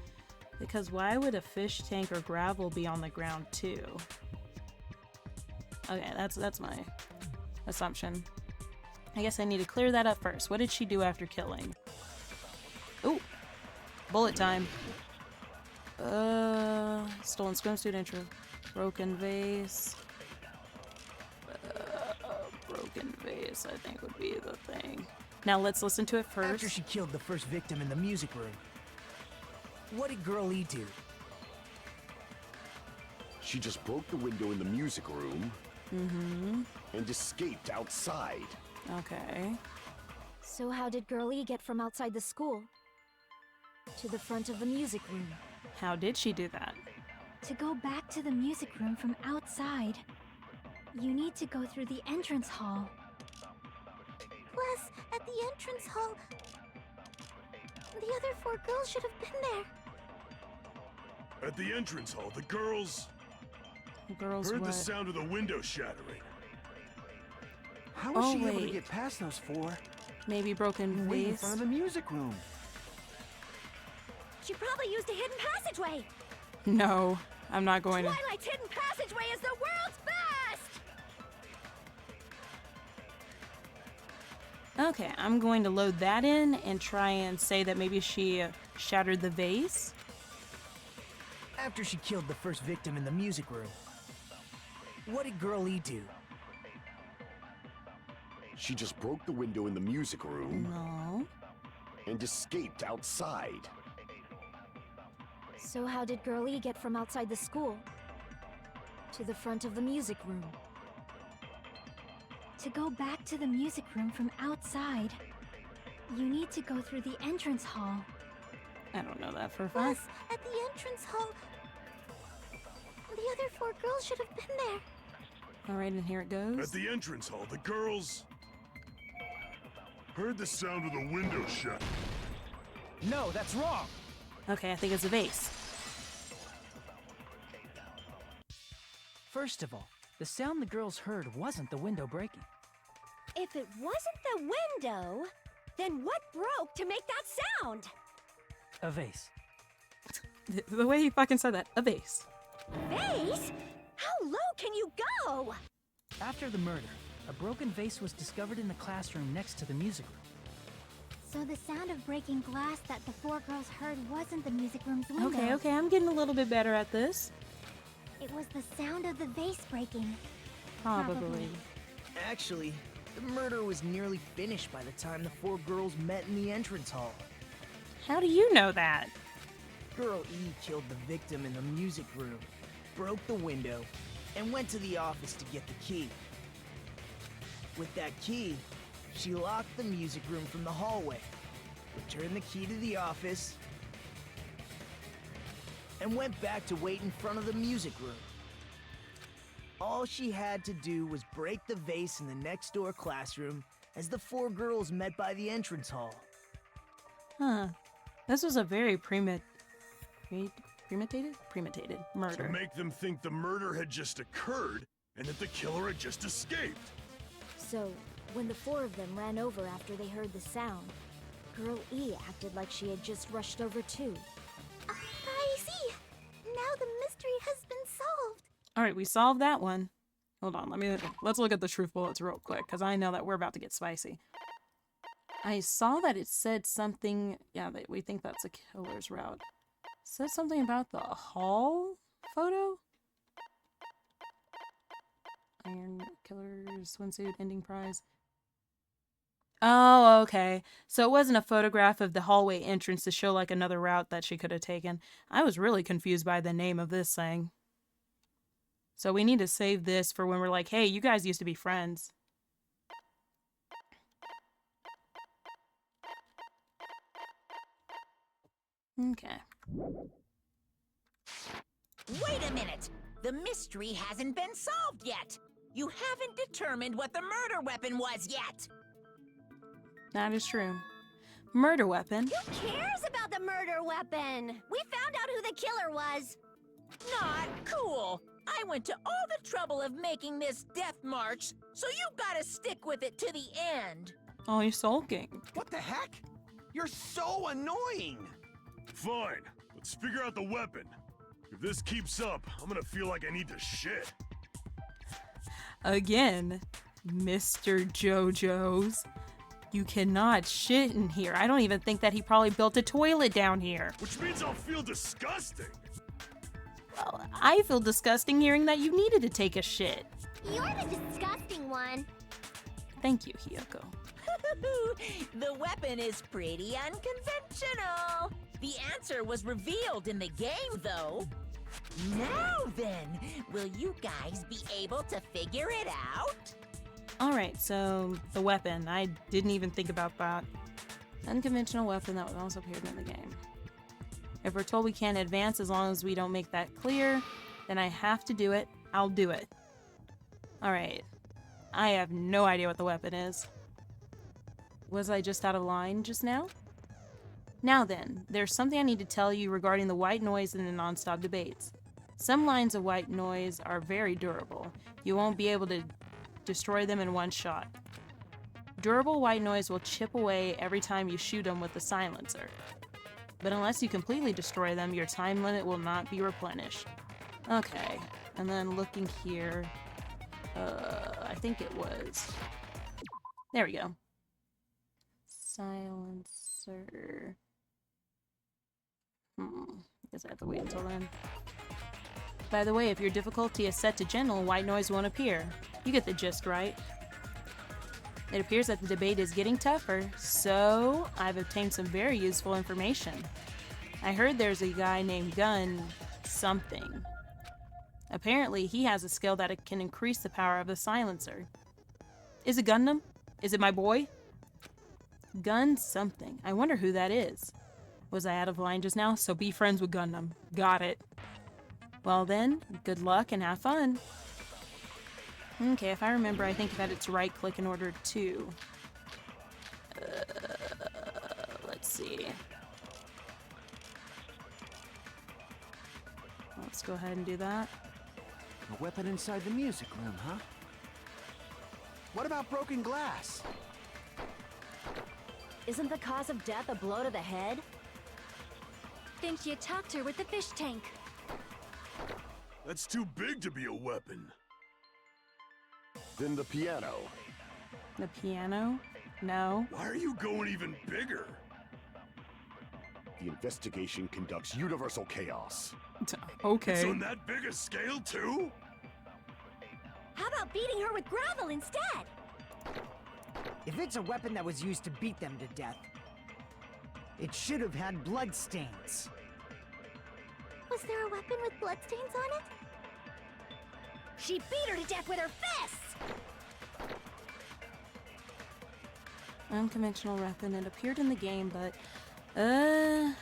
Because why would a fish tank or gravel be on the ground too? Okay, that's my assumption. I guess I need to clear that up first. What did she do after killing? Ooh, bullet time. Stolen swimsuit intro. Broken vase. Broken vase, I think would be the thing. Now let's listen to it first. After she killed the first victim in the music room, what did Girl E do? She just broke the window in the music room and escaped outside. Okay. So how did Girl E get from outside the school to the front of the music room? How did she do that? To go back to the music room from outside, you need to go through the entrance hall. Plus, at the entrance hall, the other 4 girls should have been there. At the entrance hall, the girls Girls heard what? the sound of the window shattering. How was Oh, she able to wait. get past those 4? Maybe broken Wait in vase? front of the music room. She probably used a hidden passageway. No, I'm not going to. Twilight's hidden passageway is the world's best! Okay, I'm going to load that in and try and say that maybe she shattered the vase. After she killed the first victim in the music room, what did Girl E do? She just broke the window in the music room No. and escaped outside. So how did Girl E get from outside the school to the front of the music room? To go back to the music room from outside, you need to go through the entrance hall. I don't know that for a Plus, fact. at the entrance hall, the other 4 girls should have been there. Alright, and here it At goes. the entrance hall, the girls heard the sound of the window shut. No, that's wrong. Okay, I think it's a vase. First of all, the sound the girls heard wasn't the window breaking. If it wasn't the window, then what broke to make that sound? A vase. The way he fucking said that, a vase. Vase? How low can you go? After the murder, a broken vase was discovered in the classroom next to the music room. So the sound of breaking glass that the 4 girls heard wasn't the music room's window. Okay, I'm getting a little bit better at this. It was the sound of the vase breaking. Probably. Actually, the murder was nearly finished by the time the 4 girls met in the entrance hall. How do you know that? Girl E killed the victim in the music room, broke the window, and went to the office to get the key. With that key, she locked the music room from the hallway, returned the key to the office, and went back to wait in front of the music room. All she had to do was break the vase in the next door classroom as the 4 girls met by the entrance hall. Huh. This was a very premeditated murder. To make them think the murder had just occurred and that the killer had just escaped. So, when the four of them ran over after they heard the sound, Girl E acted like she had just rushed over too. I see. Now the mystery has been solved. All right, we solved that one. Hold on, let's look at the truth bullets real quick, because I know that we're about to get spicy. I saw that it said something, yeah, that we think that's a killer's route. It said something about the hall photo? Iron killer's swimsuit ending prize. Oh, okay. So it wasn't a photograph of the hallway entrance to show like another route that she could have taken. I was really confused by the name of this thing. So we need to save this for when we're like, hey, you guys used to be friends. Okay. Wait a minute! The mystery hasn't been solved yet! You haven't determined what the murder weapon was yet! That is true. Murder weapon. Who cares about the murder weapon? We found out who the killer was. Not cool! I went to all the trouble of making this death march, so you gotta stick with it to the end! Oh, you're sulking. What the heck? You're so annoying! Fine. Let's figure out the weapon. If this keeps up, I'm gonna feel like I need to shit. Again, Mr. JoJo's. You cannot shit in here. I don't even think that he probably built a toilet down here. Which means I'll feel disgusting. Well, I feel disgusting hearing that you needed to take a shit. You're the disgusting one. Thank you, Hiyoko. The weapon is pretty unconventional. The answer was revealed in the game, though. Now then, will you guys be able to figure it out? Alright, so the weapon. I didn't even think about that. Unconventional weapon that also appeared in the game. If we're told we can't advance as long as we don't make that clear, then I have to do it. I'll do it. Alright. I have no idea what the weapon is. Was I just out of line just now? Now then, there's something I need to tell you regarding the white noise in the non-stop debates. Some lines of white noise are very durable. You won't be able to destroy them in one shot. Durable white noise will chip away every time you shoot them with the silencer. But unless you completely destroy them, your time limit will not be replenished. Okay, and then looking here, I think it was... There we go. Silencer... Guess I have to wait until then. By the way, if your difficulty is set to gentle, white noise won't appear. You get the gist, right? It appears that the debate is getting tougher, so I've obtained some very useful information. I heard there's a guy named Gun something. Apparently, he has a skill that can increase the power of the silencer. Is it Gundam? Is it my boy? Gun something. I wonder who that is. Was I out of line just now? So be friends with Gundam. Got it. Well then, good luck and have fun. Okay, if I remember, I think that it's right click in order to... let's see. Let's go ahead and do that. A weapon inside the music room, huh? What about broken glass? Isn't the cause of death a blow to the head? Think she attacked her with the fish tank. That's too big to be a weapon. Then the piano. The piano? No. Why are you going even bigger? The investigation conducts universal chaos. Okay. It's on that big a scale, too? How about beating her with gravel instead? If it's a weapon that was used to beat them to death, it should have had blood stains. Was there a weapon with bloodstains on it? She beat her to death with her fists! Unconventional weapon. It appeared in the game, but... I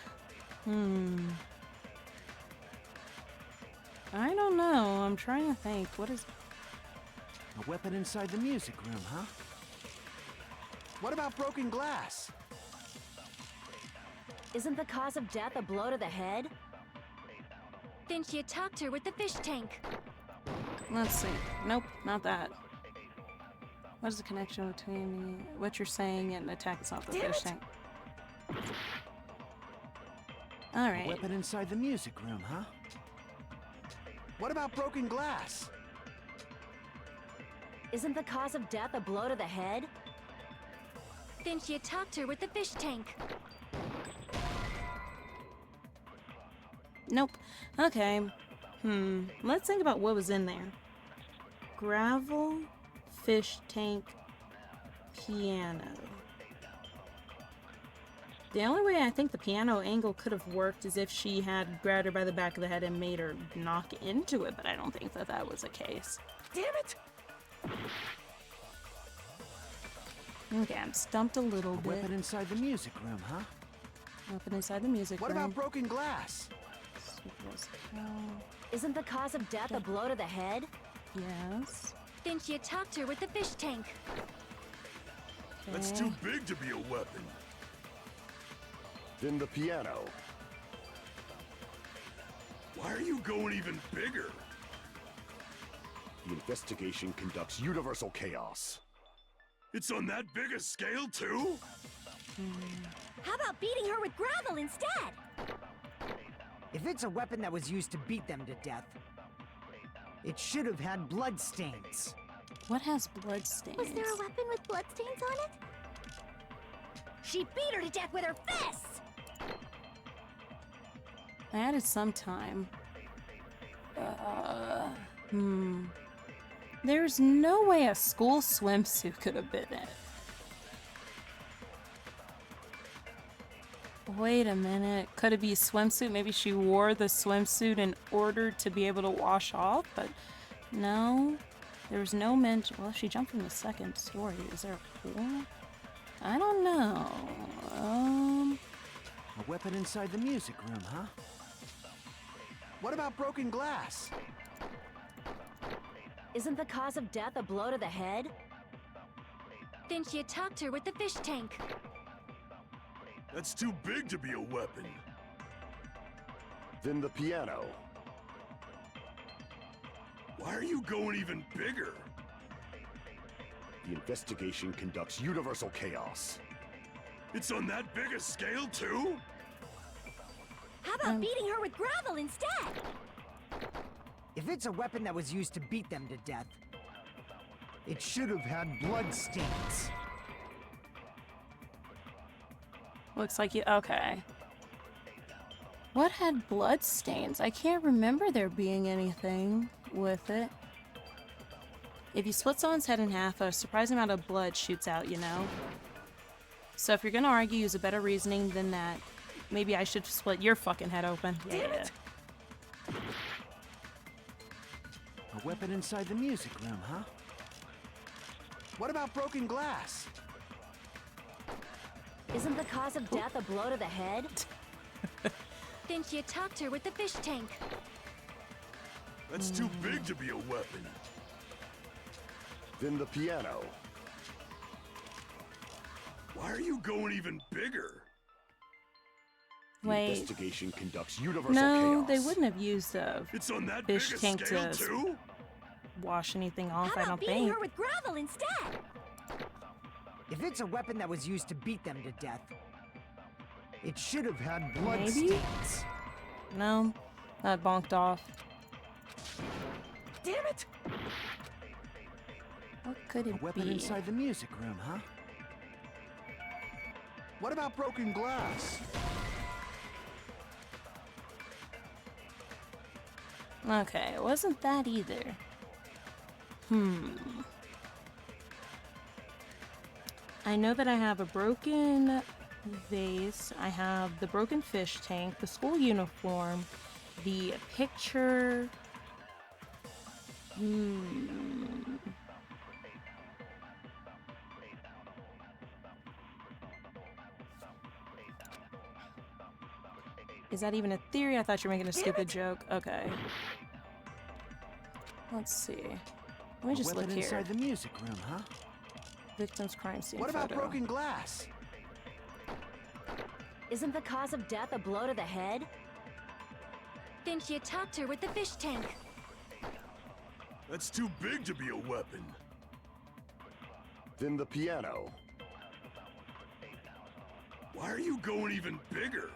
don't know. I'm trying to think. What is... A weapon inside the music room, huh? What about broken glass? Isn't the cause of death a blow to the head? Then she attacked her with the fish tank. Let's see. Nope, not that. What is the connection between what you're saying and attack itself with the fish tank? All A right. weapon inside the music room, huh? What about broken glass? Isn't the cause of death a blow to the head? Then she attacked her with the fish tank. Nope. Okay. Let's think about what was in there. Gravel, fish tank, piano. The only way I think the piano angle could have worked is if she had grabbed her by the back of the head and made her knock into it, but I don't think that that was the case. Damn it! Okay, I'm stumped a little bit. Weapon inside the music room, huh? Weapon inside the music What room. about broken glass? Isn't the cause of death a blow to the head? Yes. Then she attacked her with the fish tank. That's too big to be a weapon. Then the piano. Why are you going even bigger? The investigation conducts universal chaos. It's on that big a scale, too? How about beating her with gravel instead? If it's a weapon that was used to beat them to death, it should have had blood stains. What has blood stains? Was there a weapon with bloodstains on it? She beat her to death with her fists! I added some time. There's no way a school swimsuit could have been it. Wait a minute. Could it be swimsuit? Maybe she wore the swimsuit in order to be able to wash off, but no. There was no mention. Well, she jumped from the second story. Is there a pool? I don't know. A weapon inside the music room, huh? What about broken glass? Isn't the cause of death a blow to the head? Then she attacked her with the fish tank. That's too big to be a weapon. Then the piano. Why are you going even bigger? The investigation conducts universal chaos. It's on that big a scale, too? How about beating her with gravel instead? If it's a weapon that was used to beat them to death, it should have had blood stains. Looks like you. Okay. What had blood stains? I can't remember there being anything with it. If you split someone's head in half, a surprising amount of blood shoots out, you know? So if you're gonna argue, use a better reasoning than that. Maybe I should split your fucking head open. Damn it! A weapon inside the music room, huh? What about broken glass? Isn't the cause of death a blow to the head? Then she attacked her with the fish tank. That's too big to be a weapon. Then the piano. Why are you going even bigger? The Wait. investigation conducts universal No, chaos. they wouldn't have used a It's on that fish big a tank scale, to too? wash anything off, How I about don't beating think. her with gravel instead? If it's a weapon that was used to beat them to death, it should have had blood Maybe? stains. No, that bonked off. Damn it! What could A it weapon be? inside the music room, huh? What about broken glass? Okay, it wasn't that either. I know that I have a broken vase, I have the broken fish tank, the school uniform, the picture. Is that even a theory? I thought you were making a stupid joke. Okay. Let's see. Let me A just weapon look here. inside the music room, huh? Victim's crime scene What about photo. broken glass? Isn't the cause of death a blow to the head? Then she attacked her with the fish tank. That's too big to be a weapon. Then the piano. Why are you going even bigger?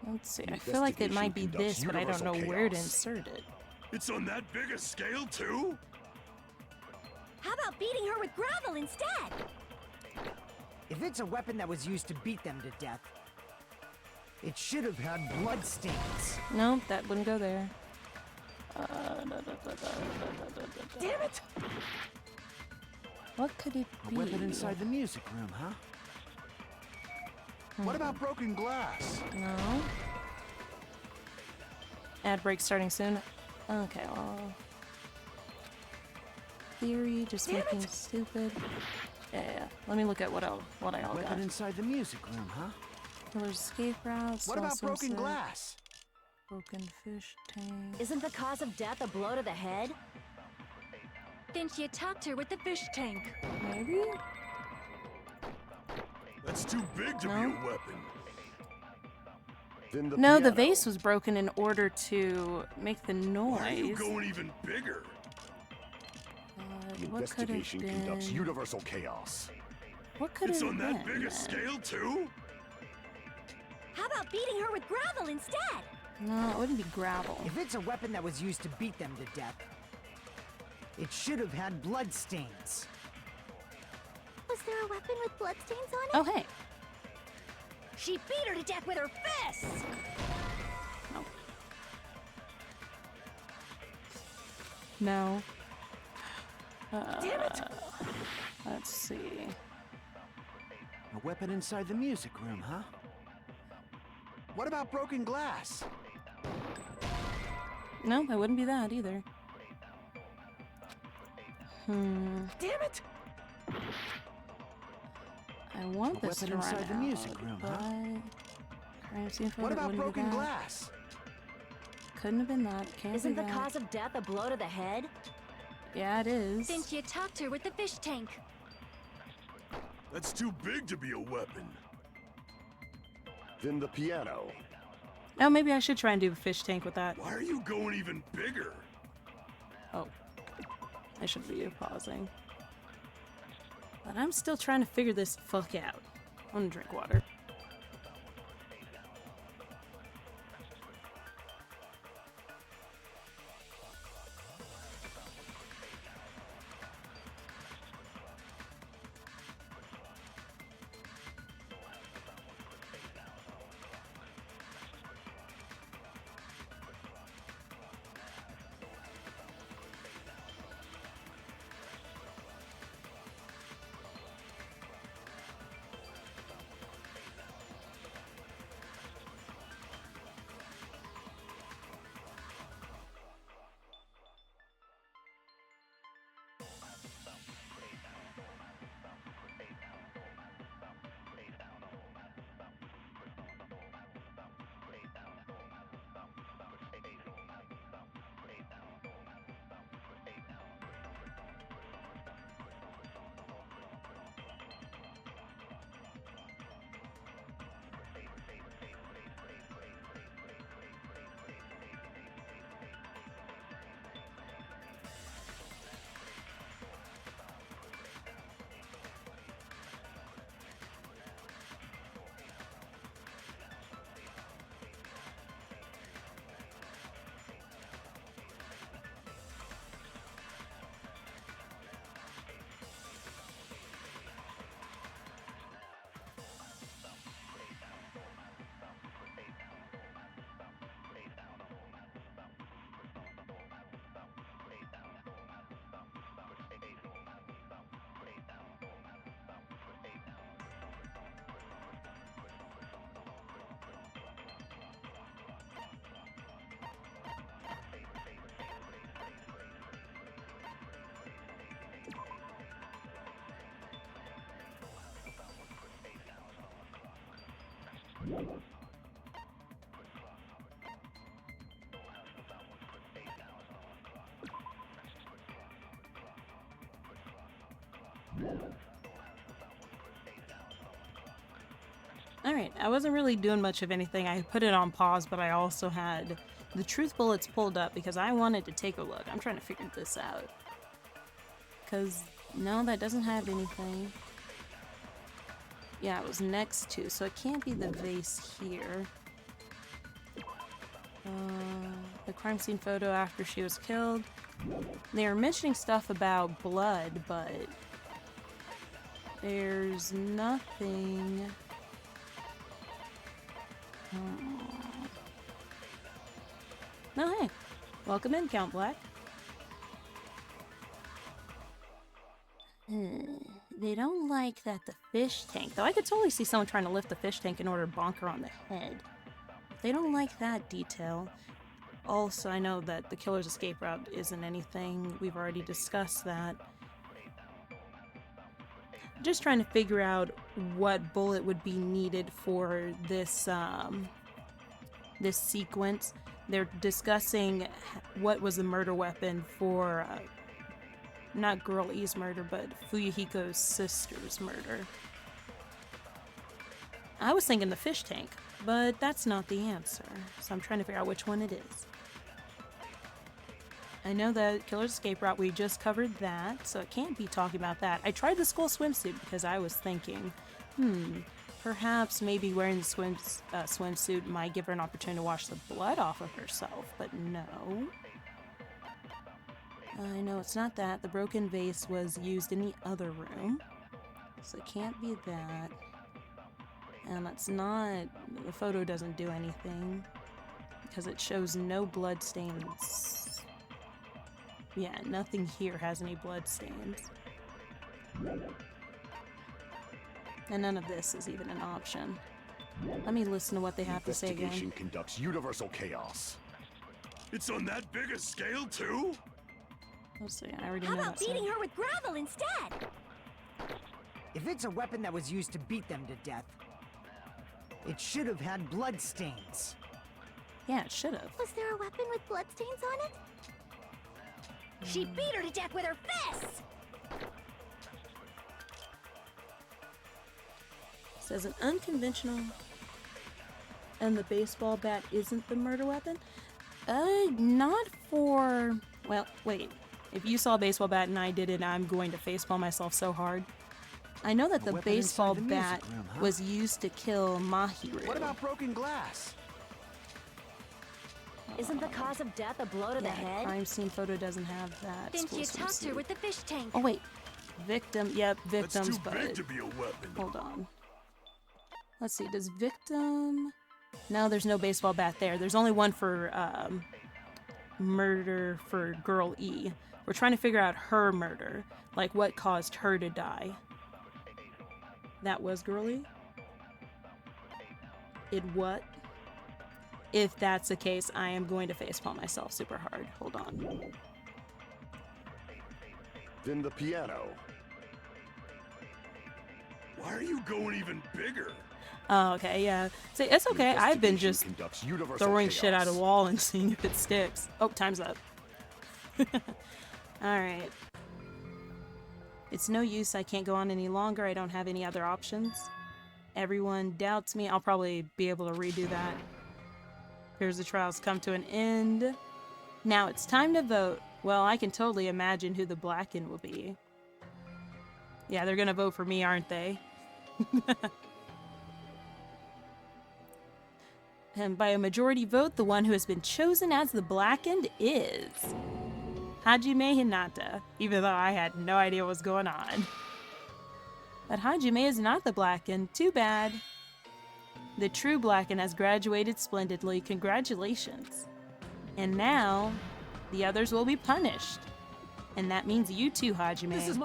Let's see. I feel like it might be this, but I don't know where to insert it. It's on that big a scale, too? How about beating her with gravel instead? If it's a weapon that was used to beat them to death, it should have had blood stains. Nope, that wouldn't go there. Damn it! What could it be? A weapon inside the music room, huh? What about broken glass? No. Ad break starting soon. Okay, well. Theory, just making stupid. Yeah. Let me look at what I all got. Weapon inside the music room, huh? There's escape routes. What about awesome broken set, glass? Broken fish tank. Isn't the cause of death a blow to the head? Then she attacked her with the fish tank. Maybe? That's too big to be No. a weapon. Then the No, the piano. vase was broken in order to make the Why are you noise. going even bigger? The What could have investigation conducts been? universal chaos. What could It's have on been? that big a then? scale, too? How about beating her with gravel instead? No, it wouldn't be gravel. If it's a weapon that was used to beat them to death, it should have had blood stains. Was there a weapon with bloodstains on it? Oh, hey. She beat her to death with her fists! No. Damn it! Let's see. A weapon inside the music room, huh? What about broken glass? No, it wouldn't be that either. Damn it! I want A this to weapon run inside the out, music room, huh? but crime scene What photo about wouldn't be broken that. glass? Couldn't have been that. Can't Isn't be the that. cause of death a blow to the head? Yeah, it is. Then she attacked her with the fish tank. That's too big to be a weapon. Then the piano. Oh, maybe I should try and do a fish tank with that. Why are you going even bigger? Oh. I should be pausing. But I'm still trying to figure this fuck out. I'm gonna drink water. Alright, I wasn't really doing much of anything. I put it on pause, but I also had the truth bullets pulled up because I wanted to take a look. I'm trying to figure this out. Because No, that doesn't have anything. Yeah, it was next to, so it can't be the vase here. The crime scene photo after she was killed. They are mentioning stuff about blood, but there's nothing. Oh, hey. Welcome in, Count Black. They don't like that the fish tank, though I could totally see someone trying to lift the fish tank in order to bonk her on the head. They don't like that detail. Also, I know that the killer's escape route isn't anything. We've already discussed that. Just trying to figure out what bullet would be needed for this this sequence. They're discussing what was the murder weapon for not Girl E's murder, but Fuyuhiko's sister's murder. I was thinking the fish tank, but that's not the answer. So I'm trying to figure out which one it is. I know that killer's escape route, we just covered that, so it can't be talking about that. I tried the school swimsuit because I was thinking, perhaps maybe wearing the swimsuit might give her an opportunity to wash the blood off of herself, but no. I know it's not that. The broken vase was used in the other room, so it can't be that. And it's not, the photo doesn't do anything because it shows no blood stains. Yeah, nothing here has any blood stains. And none of this is even an option. Let me listen to what they have to say again. Investigation conducts universal chaos. It's on that big a scale, too? Let's see, I already How know about that beating side. her with gravel instead? If it's a weapon that was used to beat them to death, it should have had blood stains. Yeah, it should have. Was there a weapon with bloodstains on it? She beat her to death with her fists! Says an unconventional and the baseball bat isn't the murder weapon? Not for... Well, wait. If you saw a baseball bat and I did it, I'm going to facepalm myself so hard. I know that the weapon inside baseball the music bat room, huh? was used to kill Mahiru. What about broken glass? Isn't the cause of death a blow to the Yeah, head? crime scene photo doesn't have that. Didn't school you talk to her swimsuit. with the fish tank? Oh wait, victim. Yep, That's victims. too But big to be a weapon. hold on. Let's see. Does victim? No, there's no baseball bat there. There's only one for murder for Girl E. We're trying to figure out her murder, like what caused her to die. That was Girl E? It what? If that's the case, I am going to facepalm myself super hard. Hold on. Then the piano. Why are you going even bigger? Oh, okay, yeah. See, it's okay. I've been just Conducts universal throwing chaos. shit at a wall and seeing if it sticks. Oh, time's up. Alright. It's no use. I can't go on any longer. I don't have any other options. Everyone doubts me. I'll probably be able to redo that. Here's the trials come to an end. Now it's time to vote. Well, I can totally imagine who the Blacken will be. Yeah, they're gonna vote for me, aren't they? And by a majority vote, the one who has been chosen as the Blackened is Hajime Hinata, even though I had no idea what was going on. But Hajime is not the Blackened. Too bad. The true Blackened has graduated splendidly. Congratulations. And now, the others will be punished. And that means you too, Hajime. This is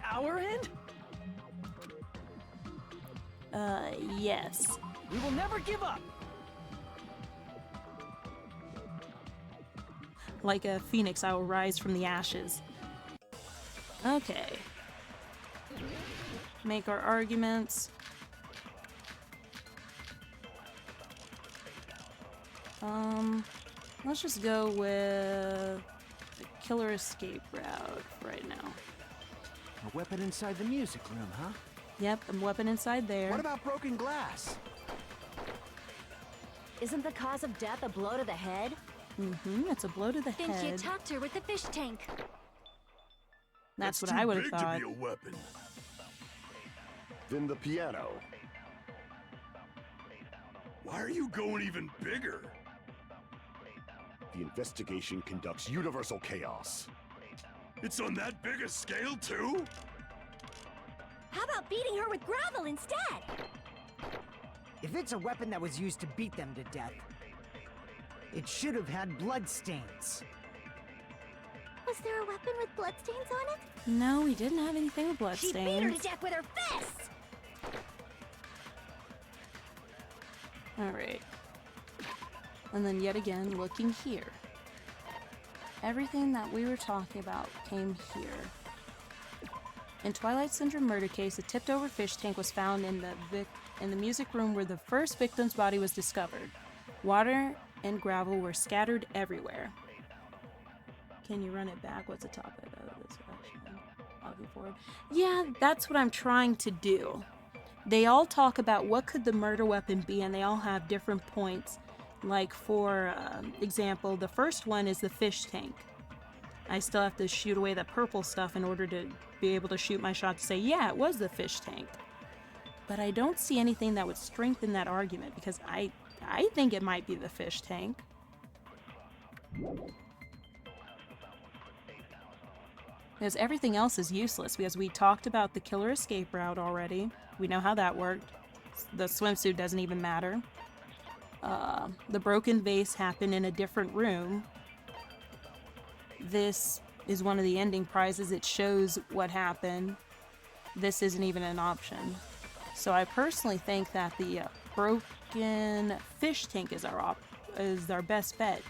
our end? Yes. We will never give up. Like a phoenix, I will rise from the ashes. Okay. Make our arguments. Let's just go with the killer escape route right now. A weapon inside the music room, huh? Yep, a weapon inside there. What about broken glass? Isn't the cause of death a blow to the head? It's a blow to the Didn't you head. talk to her with the fish tank? That's what too I would have big thought. to be a weapon. Then the piano. Why are you going even bigger? The investigation conducts universal chaos. It's on that big a scale, too? How about beating her with gravel instead? If it's a weapon that was used to beat them to death, it should have had bloodstains. Was there a weapon with bloodstains on it? No, we didn't have anything with She beat her to bloodstains. death with her fists! Alright. And then yet again, looking here. Everything that we were talking about came here. In Twilight Syndrome murder case, a tipped-over fish tank was found in the music room where the first victim's body was discovered. Water and gravel were scattered everywhere. Can you run it back? What's the topic of this section? Walking forward. Yeah, that's what I'm trying to do. They all talk about what could the murder weapon be, and they all have different points. Like, for example, the first one is the fish tank. I still have to shoot away the purple stuff in order to be able to shoot my shot to say, yeah, it was the fish tank. But I don't see anything that would strengthen that argument, because I think it might be the fish tank. Because everything else is useless, because we talked about the killer escape route already. We know how that worked. The swimsuit doesn't even matter. The broken vase happened in a different room. This is one of the ending prizes. It shows what happened. This isn't even an option. So I personally think that the broken fish tank is our best bet.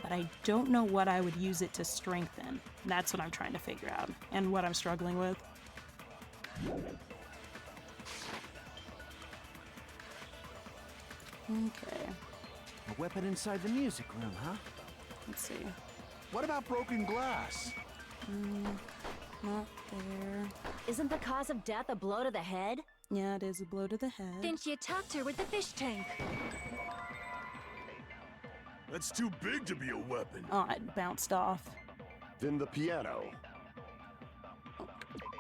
But I don't know what I would use it to strengthen. That's what I'm trying to figure out, and what I'm struggling with. Okay, A weapon inside the music room, huh? let's see. What about broken glass? Not there. Isn't the cause of death a blow to the head? Yeah, it is a blow to the head. Then she attacked her with the fish tank. That's too big to be a weapon. Oh, it bounced off. Then the piano.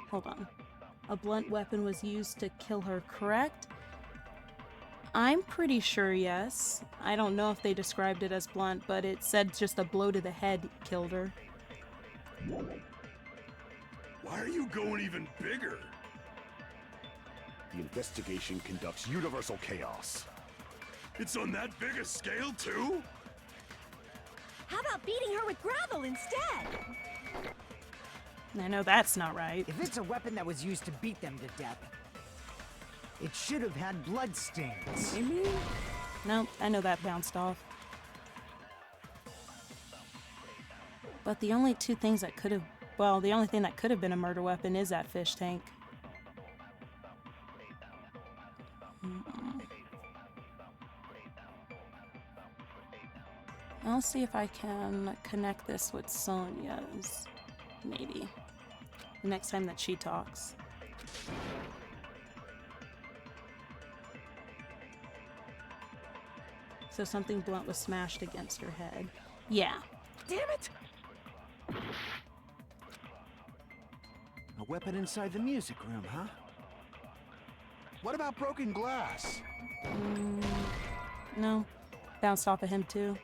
Hold on. A blunt weapon was used to kill her, correct? I'm pretty sure yes. I don't know if they described it as blunt, but it said just a blow to the head killed her. Why are you going even bigger? The investigation conducts universal chaos. It's on that big a scale, too? How about beating her with gravel instead? I know that's not right. If it's a weapon that was used to beat them to death, it should have had bloodstains. Maybe? No, I know that bounced off. But the only two things that could have... Well, the only thing that could have been a murder weapon is that fish tank. I'll see if I can connect this with Sonia's. Maybe. The next time that she talks. So something blunt was smashed against her head. Yeah. Damn it! A weapon inside the music room, huh? What about broken glass? No. Bounced off of him too.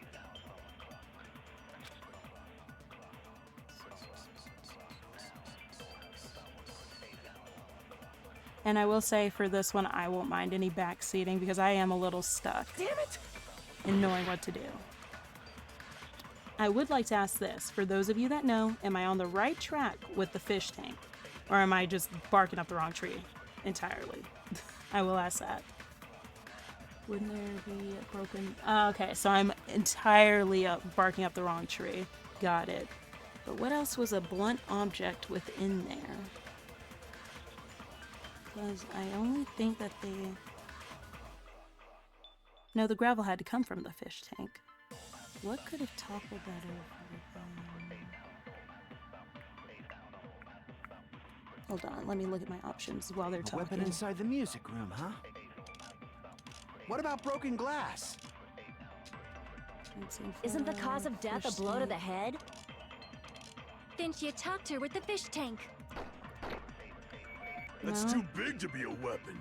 And I will say for this one, I won't mind any backseating because I am a little stuck. Damn it! In knowing what to do. I would like to ask this, for those of you that know, am I on the right track with the fish tank? Or am I just barking up the wrong tree entirely? I will ask that. Wouldn't there be a broken... okay, so I'm entirely barking up the wrong tree. Got it. But what else was a blunt object within there? Because I only think that they... No, the gravel had to come from the fish tank. What could have toppled that over? Hold on, let me look at my options while they're A talking. weapon inside the music room, huh? What about broken glass? Isn't the cause of death a blow to the head? then she attacked her with the fish tank. That's No. too big to be a weapon.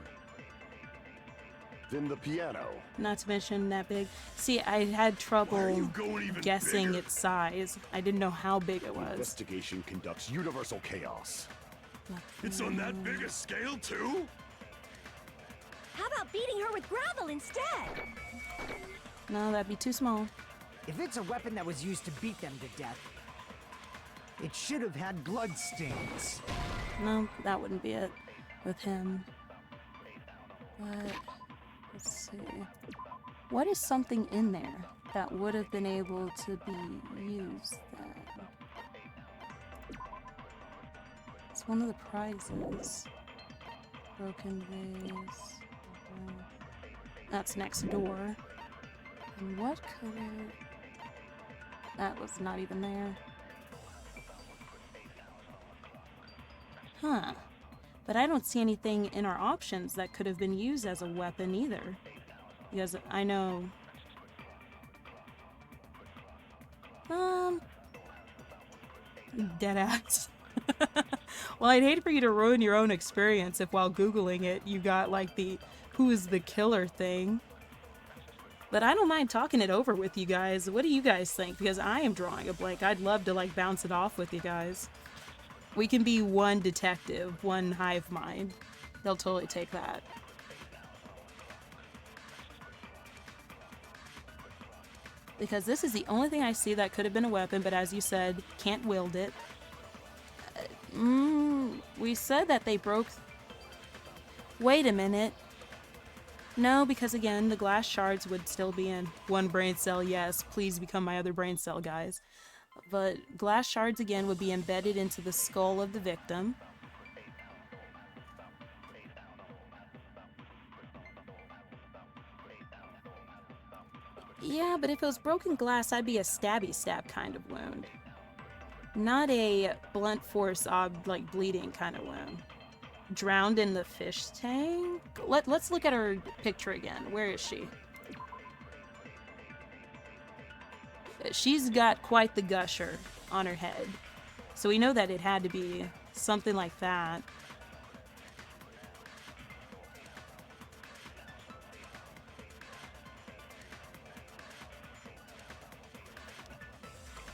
Then the piano. Not to mention that big. See, I had Why are trouble you going even guessing bigger? its size. I didn't know how big it was. Investigation conducts universal chaos. It's on that big a scale, too? How about beating her with gravel instead? No, that'd be too small. If it's a weapon that was used to beat them to death, it should have had blood stains. No, that wouldn't be it with him. But let's see. What is something in there that would have been able to be used then? It's one of the prizes. Broken vase. That's next door. And what could it... That was not even there. Huh. But I don't see anything in our options that could have been used as a weapon either. Because I know... Deadass. Well, I'd hate for you to ruin your own experience if while Googling it, you got like the who is the killer thing. But I don't mind talking it over with you guys. What do you guys think? Because I am drawing a blank. I'd love to like bounce it off with you guys. We can be one detective, one hive mind. They'll totally take that. Because this is the only thing I see that could have been a weapon, but as you said, can't wield it. We said that they broke... Wait a minute. No, because again, the glass shards would still be in one brain cell. Yes, please become my other brain cell, guys. But glass shards again would be embedded into the skull of the victim. Yeah, but if it was broken glass, I'd be a stabby stab kind of wound. Not a blunt force, like bleeding kind of wound. Drowned in the fish tank? Let's look at her picture again. Where is she? She's got quite the gusher on her head. So we know that it had to be something like that.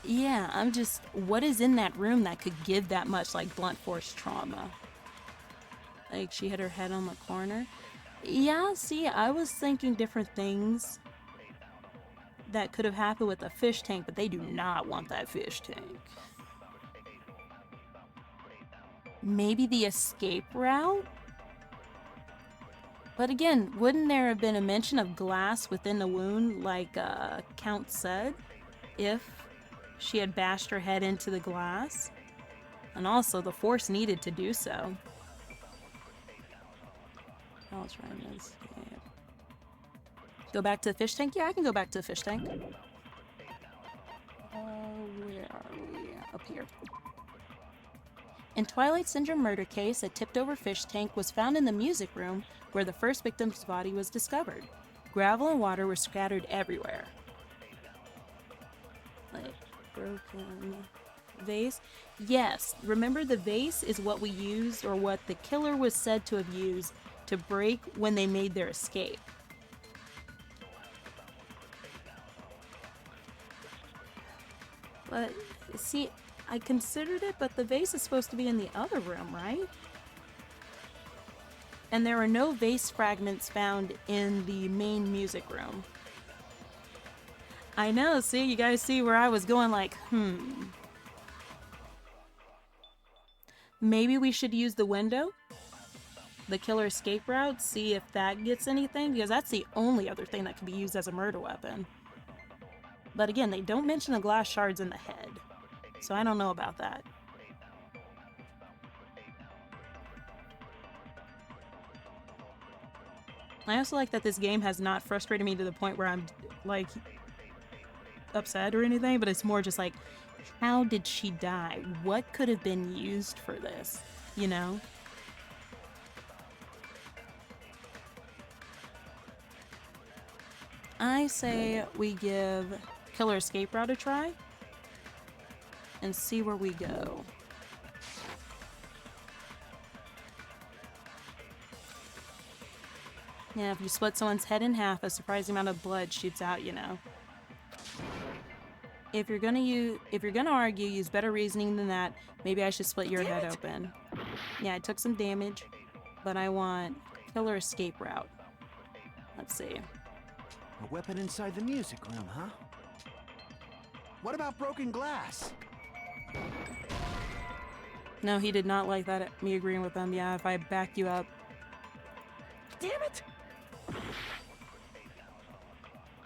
Yeah, I'm just... What is in that room that could give that much, like, blunt force trauma? Like, she hit her head on the corner? Yeah, see, I was thinking different things that could have happened with a fish tank, but they do not want that fish tank. Maybe the escape route? But again, wouldn't there have been a mention of glass within the wound, like Count said, if she had bashed her head into the glass? And also, the force needed to do so. I'll try and escape. Go back to the fish tank? Yeah, I can go back to the fish tank. Where are we? Up here. In Twilight Syndrome murder case, a tipped-over fish tank was found in the music room where the first victim's body was discovered. Gravel and water were scattered everywhere. Like, broken vase? Yes, remember the vase is what we used, or what the killer was said to have used, to break when they made their escape. But, see, I considered it, but the vase is supposed to be in the other room, right? And there are no vase fragments found in the main music room. I know, see, you guys see where I was going, like, Maybe we should use the window? The killer escape route? See if that gets anything? Because that's the only other thing that can be used as a murder weapon. But again, they don't mention the glass shards in the head. So I don't know about that. I also like that this game has not frustrated me to the point where I'm, like, upset or anything, but it's more just like, how did she die? What could have been used for this? You know? I say we give Killer Escape Route a try. and see where we go. Yeah, if you split someone's head in half, a surprising amount of blood shoots out, you know. If you're gonna argue, use better reasoning than that. Maybe I should split your head open. Yeah, I took some damage, but I want killer escape route. Let's see. A weapon inside the music room, huh? What about broken glass? No, he did not like that, me agreeing with him. Yeah, if I back you up. Damn it!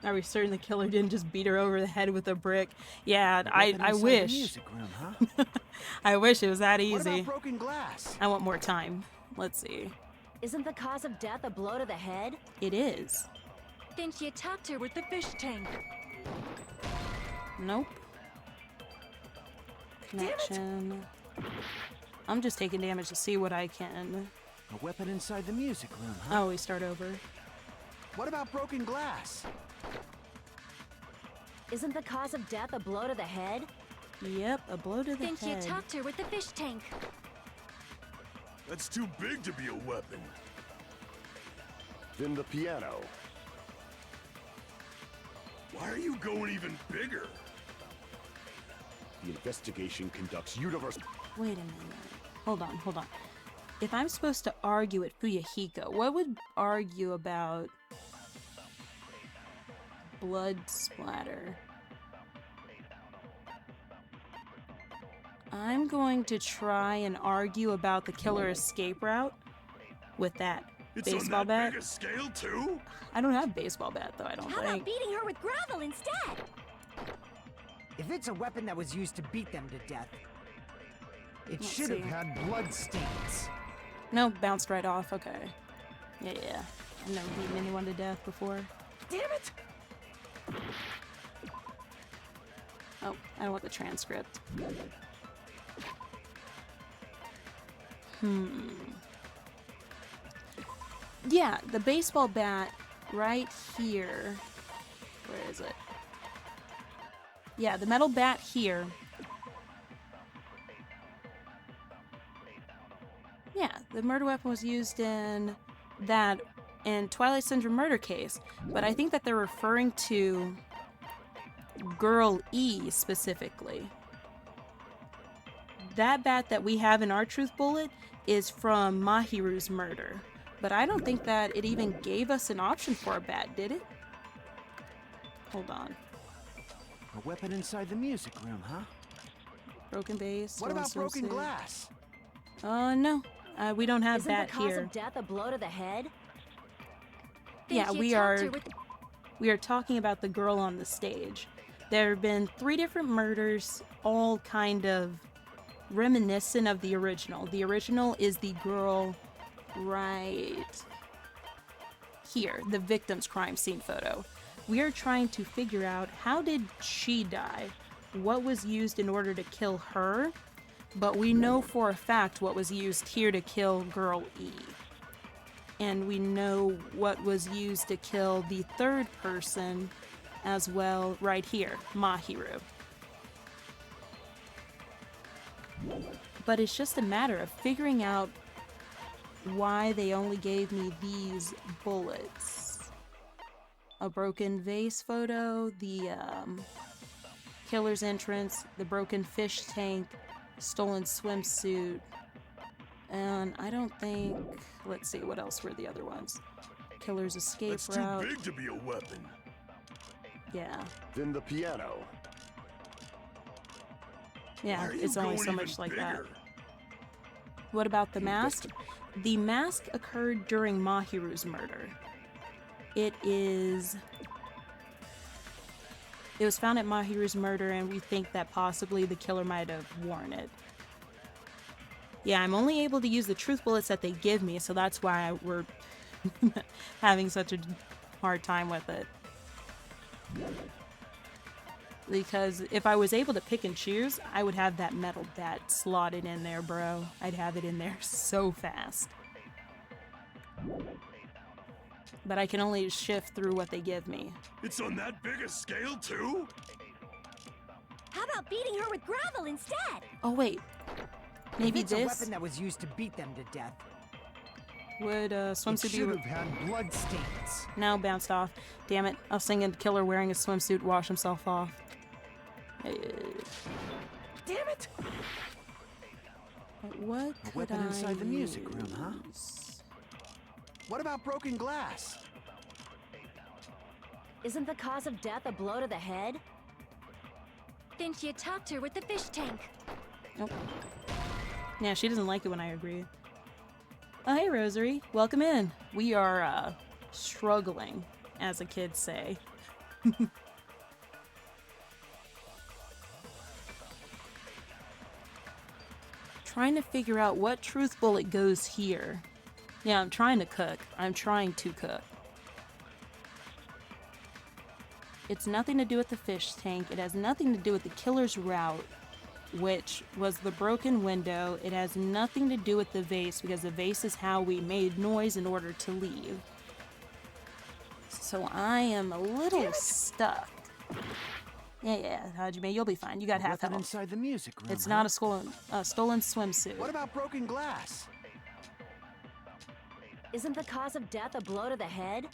Are we certain the killer didn't just beat her over the head with a brick? Yeah, A I weapon inside the wish. music room, huh? I wish it was that What easy. about broken glass? I want more time. Let's see. Isn't the cause of death a blow to the head? It is. Then she attacked her with the fish tank. Nope. Connection. I'm just taking damage to see what I can. A weapon inside the music room, huh? Oh, we start over. What about broken glass? Isn't the cause of death a blow to the head? Yep, a blow to the Then she head. attacked her with the fish tank. That's too big to be a weapon. Then the piano. Why are you going even bigger? The investigation conducts universe. Wait a minute. Hold on, hold on. If I'm supposed to argue at Fuyahiko, what would argue about blood splatter? I'm going to try and argue about the killer escape route with that It's baseball on that bat. big a scale too? I don't have a baseball bat though, I don't How think. about beating her with gravel instead? If it's a weapon that was used to beat them to death, it Let's should have see. had blood stains. No, bounced right off, okay. Yeah. I've never beaten anyone to death before. Damn it! Oh, I don't want the transcript. Yeah, the baseball bat right here. Where is it? Yeah, the metal bat here. Yeah, the murder weapon was used in that in Twilight Syndrome murder case, but I think that they're referring to Girl E specifically. That bat that we have in our Truth Bullet is from Mahiru's murder, but I don't think that it even gave us an option for a bat, did it? Hold on. A weapon inside the music room, huh? Broken base. What about stolen broken swimsuit. glass? No. We don't have Isn't that the cause here. of death a blow to the head? Then Yeah, she we attacked are her with we are talking about the girl on the stage. There have been 3 different murders, all kind of reminiscent of the original. The original is the girl right here, the victim's crime scene photo. We are trying to figure out, how did she die? What was used in order to kill her? But we know for a fact what was used here to kill Girl E. And we know what was used to kill the third person as well right here, Mahiru. But it's just a matter of figuring out why they only gave me these bullets. A broken vase photo, the killer's entrance, the broken fish tank, stolen swimsuit, and I don't think... Let's see, what else were the other ones? Killer's escape That's too route. big to be a weapon. Yeah. Then the piano. Yeah, Why are you it's only going so even much like that. bigger? What about the mask? The mask occurred during Mahiru's murder. It was found at Mahiru's murder, and we think that possibly the killer might have worn it. Yeah, I'm only able to use the truth bullets that they give me, so that's why we're having such a hard time with it. Because if I was able to pick and choose, I would have that metal bat slotted in there, bro. I'd have it in there so fast. But I can only shift through what they give me. It's on that big a scale too? How about beating her with gravel instead? Oh wait, maybe if it's a this weapon that was used to beat them to death, would it swimsuit should be? have had blood stains. Now bounced off. Damn it! I was thinking the killer wearing a swimsuit wash himself off. Damn it! What A could weapon I inside the music room, huh? use? What about broken glass? Isn't the cause of death a blow to the head? Then she attacked her with the fish tank. Nope. Yeah, she doesn't like it when I agree. Oh, hey, Rosary. Welcome in. We are, struggling, as the kids say. Trying to figure out what truth bullet goes here. Yeah, I'm trying to cook. I'm trying to cook. It's nothing to do with the fish tank. It has nothing to do with the killer's route, which was the broken window. It has nothing to do with the vase, because the vase is how we made noise in order to leave. So I am a little stuck. Yeah, Hajime, you'll be fine. You got half Weapon health. inside the music room. It's huh? not a stolen swimsuit. What about broken glass? Isn't the cause of death a blow to the head?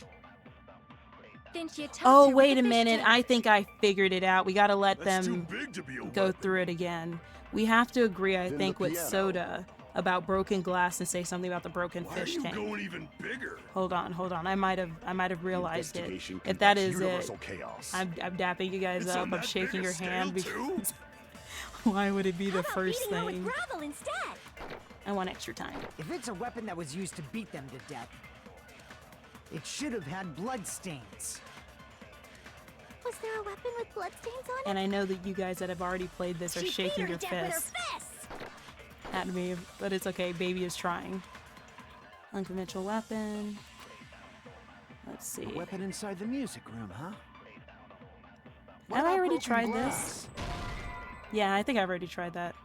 Then she attacked Oh, her wait with a the fish minute. tank. I think I figured it out. We gotta let That's too them big to be a go weapon. through it again. We have to agree, I Then think, the with piano. Soda about broken glass and say something about the broken Why fish are you tank. going even bigger? Hold on. I might have realized it. Investigation If that conducts is universal it, chaos. I'm dapping you guys It's up. on I'm that shaking big your a scale, hand too? because why would it be How the about first beating her with thing? gravel instead? I want extra time. If it's a weapon that was used to beat them to death, it should have had blood stains. Was there a weapon with bloodstains on it? And I know that you guys that have already played this are She shaking beat your her to death with her fists fists! at me, but it's okay. Baby is trying. Unconventional weapon. Let's see. A weapon inside the music room, huh? What Have I about already broken tried glass? this? Yeah, I think I've already tried that.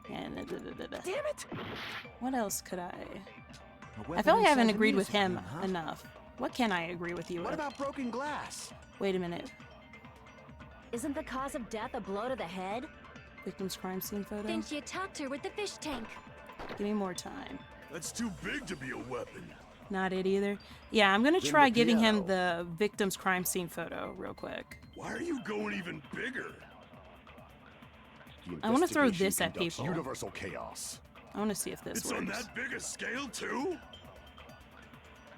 And Damn it! what else could I? A I weapon feel like I haven't inside the agreed with music him room, huh? enough. What can I agree with you What with? about broken glass? Wait a minute. Isn't the cause of death a blow to the head? Victim's crime scene photo? Then she attacked her with the fish tank. Give me more time. That's too big to be a weapon. Not it either. Yeah, I'm gonna Then try the giving him piano. the victim's crime scene photo real quick. Why are you going even bigger? The I wanna throw investigation this at conducts people. Universal chaos. I want to see if this It's works. on that big a scale, too?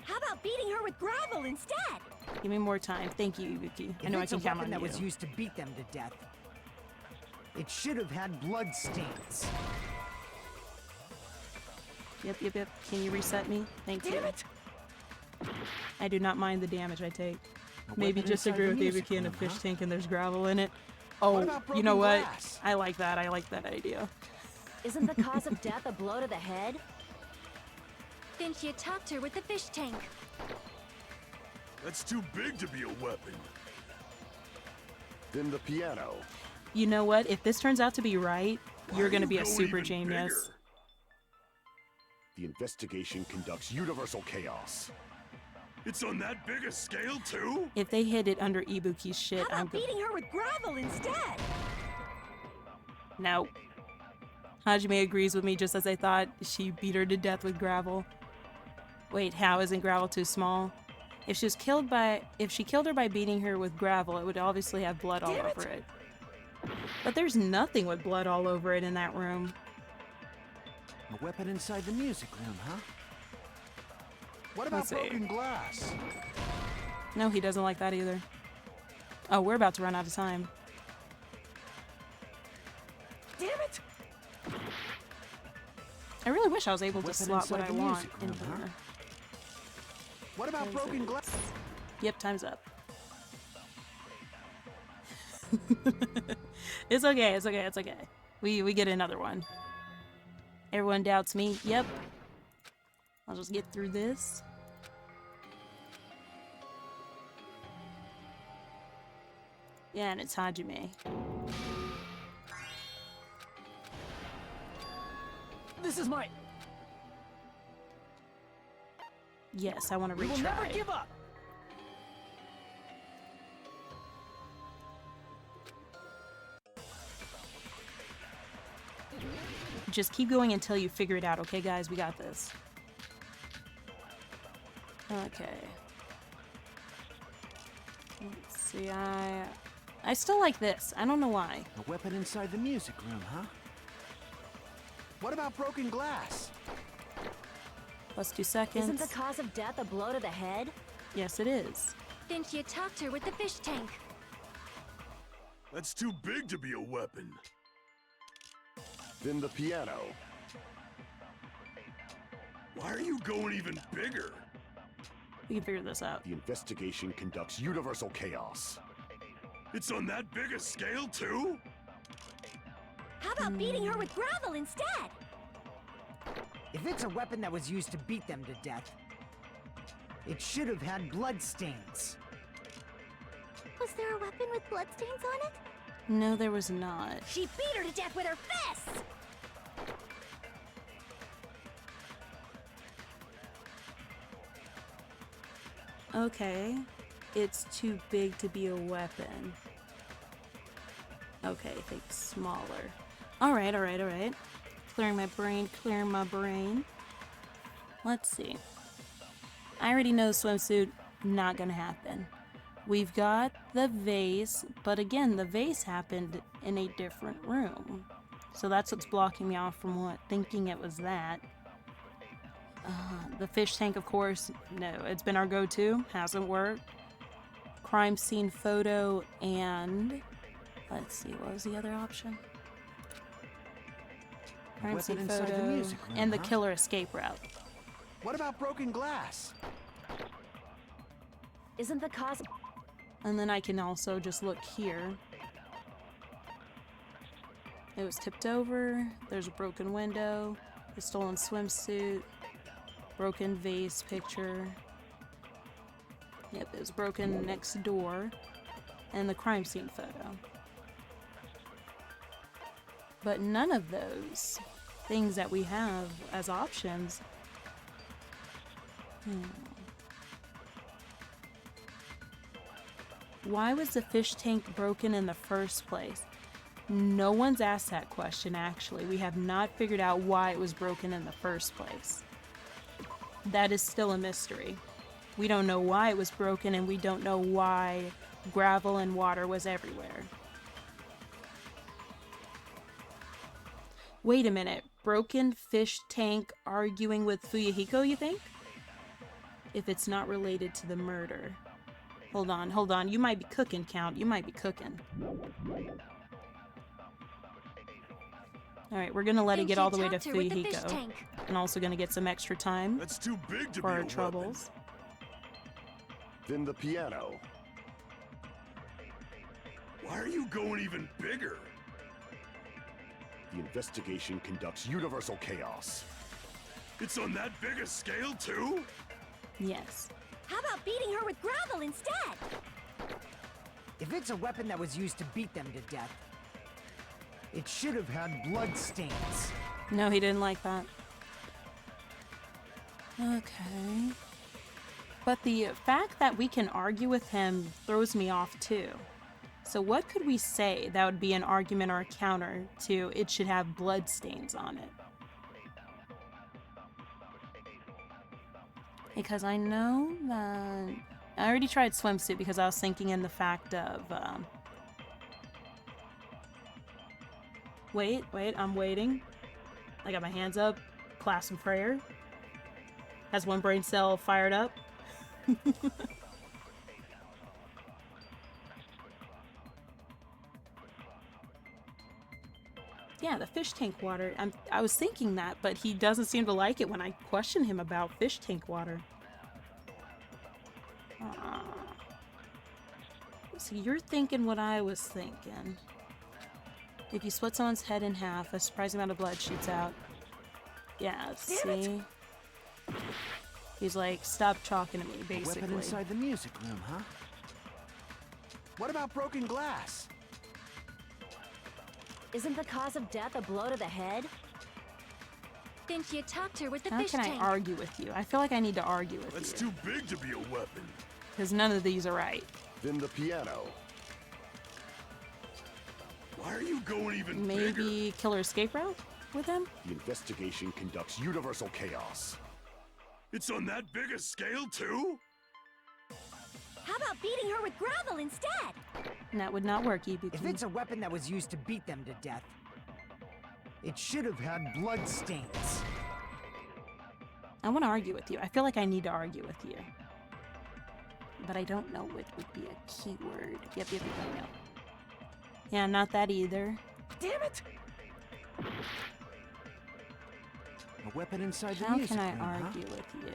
How about beating her with gravel instead? Give me more time. Thank you, Ibuki. I If know I it's a can count weapon on that you. was used to beat them to death, it should have had blood stains. Yep. Can you reset me? Thank you. Damn it! I do not mind the damage I take. A Maybe weapon just inside agree the with music Ibuki in a room, fish huh? tank and there's gravel in it. What Oh, about you know broken what? glass? I like that. I like that idea. Isn't the cause of death a blow to the head? Then she attacked her with the fish tank. That's too big to be a weapon. Then the piano. You know what? If this turns out to be right, Why you're are gonna you be a going super even genius. bigger? The investigation conducts universal chaos. It's on that big a scale, too? If they hid it under Ibuki's shit, How I'm about good. beating her with gravel instead? No. Hajime agrees with me just as I thought she beat her to death with gravel. Wait, how isn't gravel too small? If she killed her by beating her with gravel, it would obviously have blood all Damn it. over it. But there's nothing with blood all over it in that room. A weapon inside the music room, huh? What about Let's see. broken glass? No, he doesn't like that either. Oh, we're about to run out of time. Damn it! I really wish I was able to Weapon slot what inside I the want music in room, huh? here. What about What is broken it? glass? Yep, time's up. It's okay. We get another one. Everyone doubts me. Yep. I'll just get through this. Yeah, and it's Hajime. This is my. Yes, I want to We will never retry. give up! Just keep going until you figure it out, okay, guys? We got this. Okay. Let's see, I still like this. I don't know why. A weapon inside the music room, huh? What about broken glass? Plus 2 seconds. Isn't the cause of death a blow to the head? Yes, it is. Didn't you attacked her with the fish tank? That's too big to be a weapon. Then the piano. Why are you going even bigger? We can figure this out. The investigation conducts universal chaos. It's on that big a scale, too? How about beating her with gravel instead? If it's a weapon that was used to beat them to death, it should have had bloodstains. Was there a weapon with bloodstains on it? No, there was not. She beat her to death with her fists! Okay. It's too big to be a weapon. Okay, think smaller. Alright, alright, alright. Clearing my brain, clearing my brain. Let's see. I already know swimsuit, not gonna happen. We've got the vase, but again, the vase happened in a different room. So that's what's blocking me off from thinking it was that. The fish tank, of course, no, it's been our go-to, hasn't worked. Crime scene photo and... Let's see, what was the other option? Crime scene inside the photo music room, and the huh? killer escape route. What about broken glass? Isn't the cause... And then I can also just look here. It was tipped over, there's a broken window, a stolen swimsuit, broken vase picture. Yep, it was broken next door, and the crime scene photo. But none of those things that we have as options. Why was the fish tank broken in the first place? No one's asked that question, actually. We have not figured out why it was broken in the first place. That is still a mystery. We don't know why it was broken, and we don't know why gravel and water was everywhere. Wait a minute. Broken fish tank arguing with Fuyuhiko, you think? If it's not related to the murder. Hold on, hold on. You might be cooking, Count. You might be cooking. Alright, we're gonna let it get all the way to Fuyuhiko. And also gonna get some extra time That's too big to for be our a troubles. Then the piano. Weapon. Why are you going even bigger? The investigation conducts universal chaos. It's on that big a scale, too? Yes. How about beating her with gravel instead? If it's a weapon that was used to beat them to death, it should have had bloodstains. No, he didn't like that. Okay. But the fact that we can argue with him throws me off too. So what could we say that would be an argument or a counter to it should have bloodstains on it? Because I know that... I already tried swimsuit because I was thinking in the fact of... Wait, I'm waiting. I got my hands up. Class and prayer. Has one brain cell fired up. Yeah, the fish tank water. I was thinking that, but he doesn't seem to like it when I question him about fish tank water. So you're thinking what I was thinking. If you split someone's head in half, a surprising amount of blood shoots out. Yeah, see? He's like, stop talking to me, basically. A weapon inside the music room, huh? What about broken glass? Isn't the cause of death a blow to the head? Then she attacked her with the How fish can tank. I argue with you? I feel like I need to argue with That's you. too big to be a weapon. Because none of these are right. Then the piano. Why are you going even bigger? Maybe killer escape route? with him? The investigation conducts universal chaos. It's on that big a scale, too? How about beating her with gravel instead? And that would not work, Ibuki. If it's a weapon that was used to beat them to death, it should have had blood stains. I want to argue with you. I feel like I need to argue with you. But I don't know what would be a keyword. Yep, I know. Yeah, not that either. Damn it! A weapon inside the How music can I room, argue huh? with you?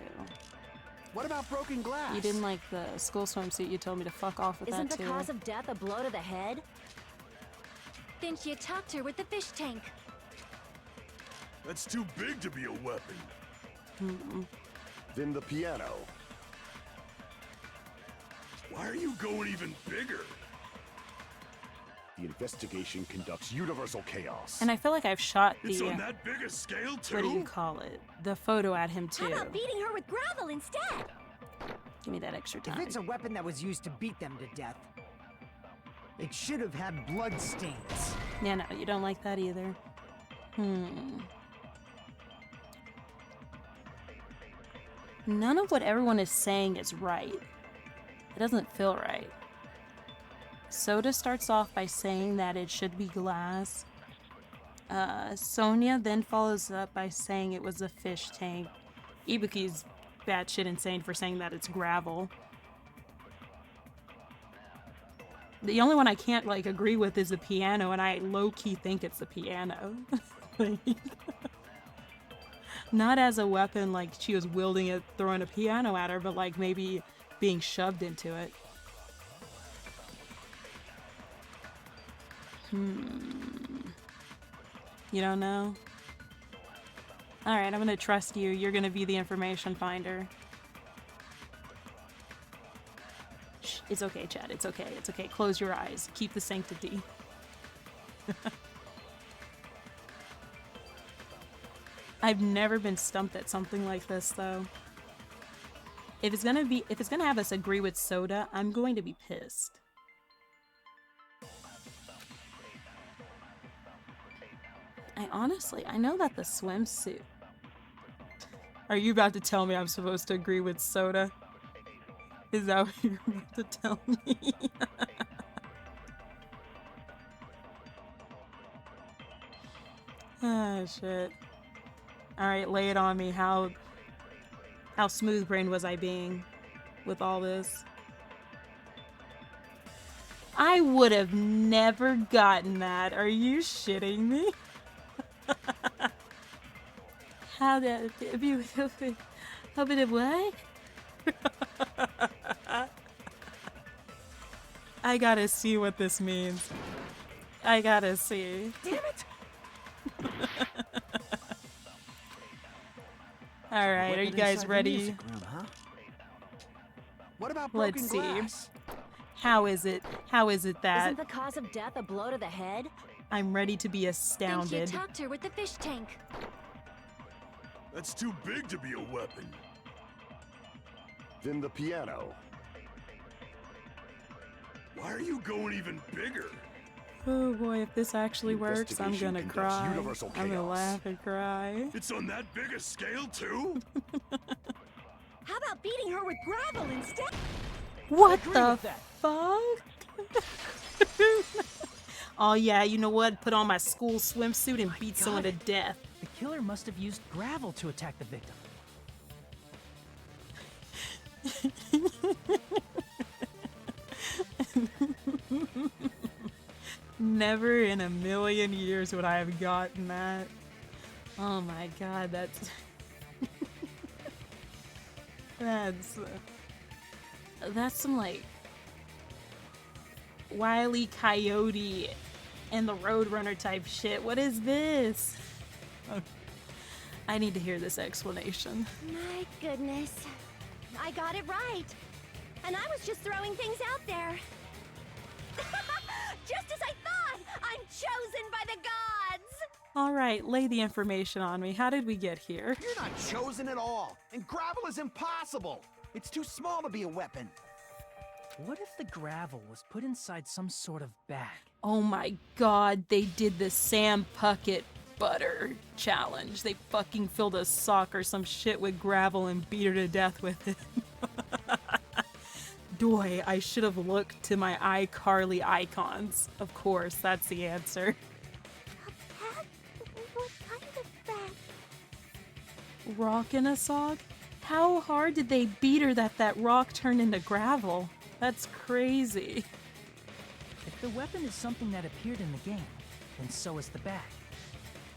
What about broken glass? You didn't like the school swimsuit. You told me to fuck off with Isn't that the too. cause of death a blow to the head? Then she attacked her with the fish tank. That's too big to be a weapon. Then the piano. Why are you going even bigger? The investigation conducts universal chaos. And I feel like I've shot It's the on that big a scale, too? what do you call it? The photo at him How too. about beating her with gravel instead? Give me that extra If time. it's a weapon that was used to beat them to death, it should have had blood stains. Yeah, no, you don't like that either. None of what everyone is saying is right. It doesn't feel right. Soda starts off by saying that it should be glass. Sonia then follows up by saying it was a fish tank. Ibuki's batshit insane for saying that it's gravel. The only one I can't, like, agree with is the piano, and I low-key think it's the piano. Like, not as a weapon, like she was wielding it, throwing a piano at her, but like maybe being shoved into it. You don't know? Alright, I'm gonna trust you. You're gonna be the information finder. Shh, it's okay, Chad. It's okay. It's okay. Close your eyes. Keep the sanctity. I've never been stumped at something like this, though. If it's gonna have us agree with Soda, I'm going to be pissed. I know that the swimsuit. Are you about to tell me I'm supposed to agree with Soda? Is that what you're about to tell me? Ah, shit. Alright, lay it on me. How smooth-brained was I being with all this? I would have never gotten that. Are you shitting me? How did you hope it what? I gotta see what this means. I gotta see. Damn it! All right, are you guys ready? Room, huh? What about broken Let's see. glass? How is it that Isn't the cause of death a blow to the head? I'm ready to be Then she astounded? attacked her with the fish tank. That's too big to be a weapon. Then the piano. Why are you going even bigger? Oh boy, if this actually works, I'm gonna Investigation cry. conducts universal I'm gonna chaos. laugh and cry. It's on that big a scale, too? How about beating her with gravel instead? What agree the with that. fuck? Oh yeah, you know what? Put on my school swimsuit and beat someone to God. death. The killer must have used gravel to attack the victim. Never in a million years would I have gotten that. Oh my god, that's... That's some, like... Wile E. Coyote and the Roadrunner type shit. What is this? I need to hear this explanation. My goodness. I got it right. And I was just throwing things out there. Just as I thought! I'm chosen by the gods! Alright, lay the information on me. How did we get here? You're not chosen at all, and gravel is impossible. It's too small to be a weapon. What if the gravel was put inside some sort of bag? Oh my god, they did the Sam Puckett butter challenge. They fucking filled a sock or some shit with gravel and beat her to death with it. Doy, I should have looked to my iCarly icons. Of course, that's the answer. A bag? What kind of bag? Rock in a sock? How hard did they beat her that rock turned into gravel? That's crazy. If the weapon is something that appeared in the game, then so is the bag.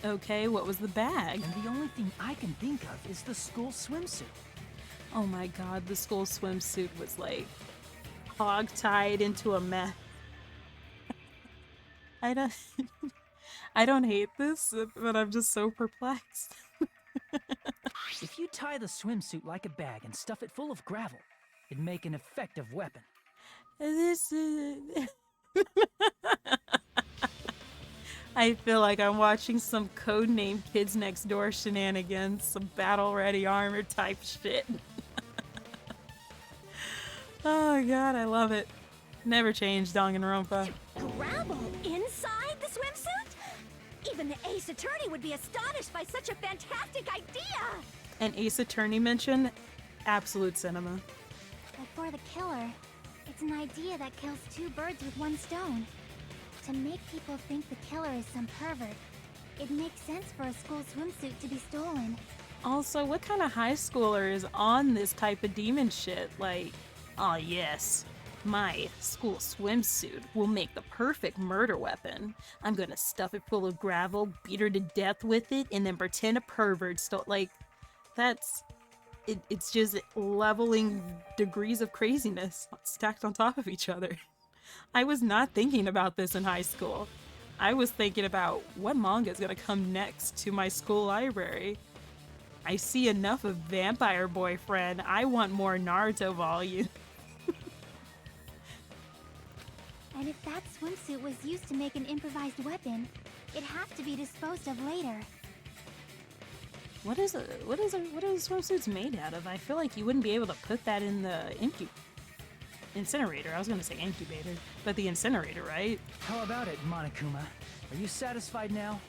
Okay, what was the bag? And the only thing I can think of is the school swimsuit. Oh my god, the school swimsuit was like hog-tied into a mess. I don't I don't hate this, but I'm just so perplexed. If you tie the swimsuit like a bag and stuff it full of gravel, it'd make an effective weapon. This is... I feel like I'm watching some codename Kids Next Door shenanigans, some battle-ready armor type shit. Oh god, I love it. Never change Danganronpa. Gravel inside the swimsuit? Even the Ace Attorney would be astonished by such a fantastic idea! An Ace Attorney mention? Absolute cinema. But for the killer, it's an idea that kills two birds with one stone. To make people think the killer is some pervert, it makes sense for a school swimsuit to be stolen. Also, what kind of high schooler is on this type of demon shit? Like, oh yes, my school swimsuit will make the perfect murder weapon. I'm gonna stuff it full of gravel, beat her to death with it, and then pretend a pervert stole. Like, that's... It's just leveling degrees of craziness stacked on top of each other. I was not thinking about this in high school. I was thinking about what manga is gonna come next to my school library. I see enough of Vampire Boyfriend. I want more Naruto volume. And if that swimsuit was used to make an improvised weapon, it'd have to be disposed of later. What is swimsuits made out of? I feel like you wouldn't be able to put that in the incinerator. I was gonna say incubator, but the incinerator, right? How about it, Monokuma? Are you satisfied now?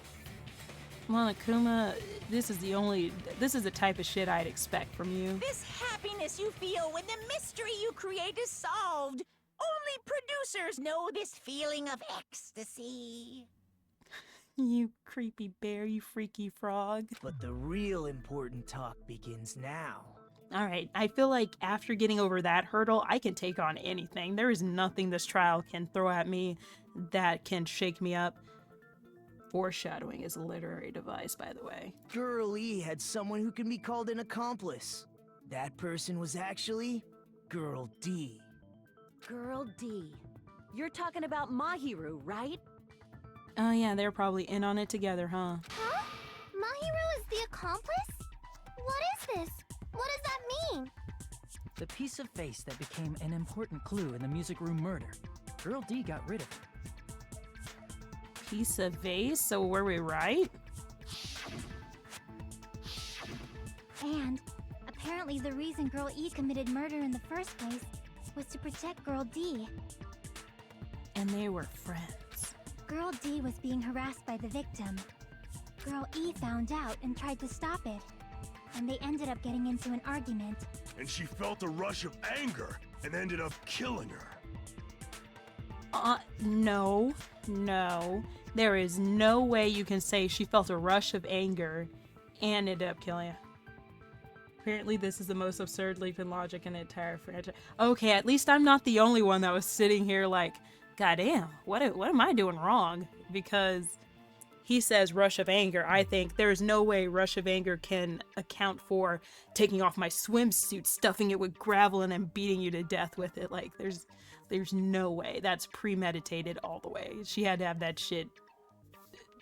Monokuma, this is the type of shit I'd expect from you. This happiness you feel when the mystery you create is solved. Only producers know this feeling of ecstasy. You creepy bear, you freaky frog. But the real important talk begins now. Alright, I feel like after getting over that hurdle, I can take on anything. There is nothing this trial can throw at me that can shake me up. Foreshadowing is a literary device, by the way. Girl E had someone who can be called an accomplice. That person was actually Girl D. Girl D. You're talking about Mahiru, right? Oh yeah, they're probably in on it together, huh? Huh? Mahiru is the accomplice? What is this? What does that mean? The piece of face that became an important clue in the music room murder. Girl D got rid of it. Piece of vase, so were we right? And apparently the reason Girl E committed murder in the first place was to protect Girl D. And they were friends. Girl D was being harassed by the victim. Girl E found out and tried to stop it. And they ended up getting into an argument. And she felt a rush of anger and ended up killing her. No. There is no way you can say she felt a rush of anger and ended up killing her. Apparently this is the most absurd leap in logic in the entire franchise. Okay, at least I'm not the only one that was sitting here like, goddamn, what am I doing wrong? Because he says rush of anger. I think there's no way rush of anger can account for taking off my swimsuit, stuffing it with gravel, and then beating you to death with it. Like, there's no way. That's premeditated all the way. She had to have that shit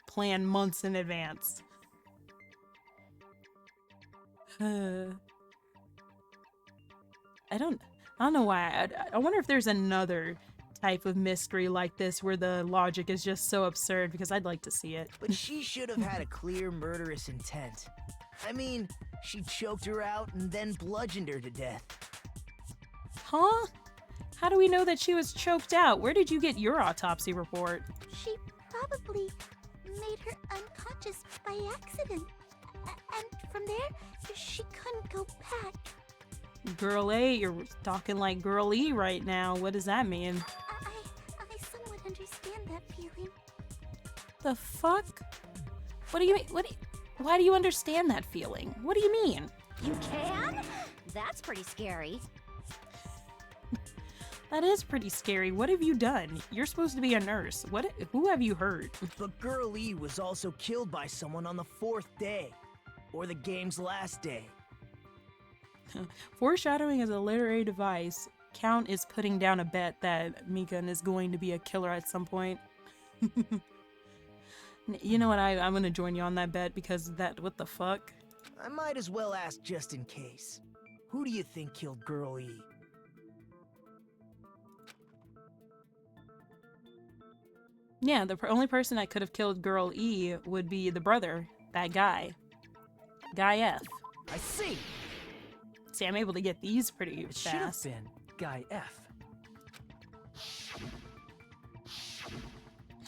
planned months in advance. I don't know why. I wonder if there's another type of mystery like this where the logic is just so absurd, because I'd like to see it. But she should have had a clear murderous intent. I mean, she choked her out and then bludgeoned her to death. Huh? How do we know that she was choked out? Where did you get your autopsy report? She probably made her unconscious by accident. And from there, she couldn't go back. Girl A, you're talking like Girl E right now. What does that mean? I somewhat understand that feeling. The fuck? What do you mean? Why do you understand that feeling? What do you mean? You can? That's pretty scary. That is pretty scary. What have you done? You're supposed to be a nurse. Who have you hurt? But Girl E was also killed by someone on the 4th day, or the game's last day. Foreshadowing is a literary device. Count is putting down a bet that Mikan is going to be a killer at some point. You know what? I'm gonna join you on that bet because what the fuck? I might as well ask just in case. Who do you think killed Girl E? Yeah, the only person that could have killed Girl E would be the brother, that guy. Guy F. I see! See, I'm able to get these pretty It should have fast. been Guy F.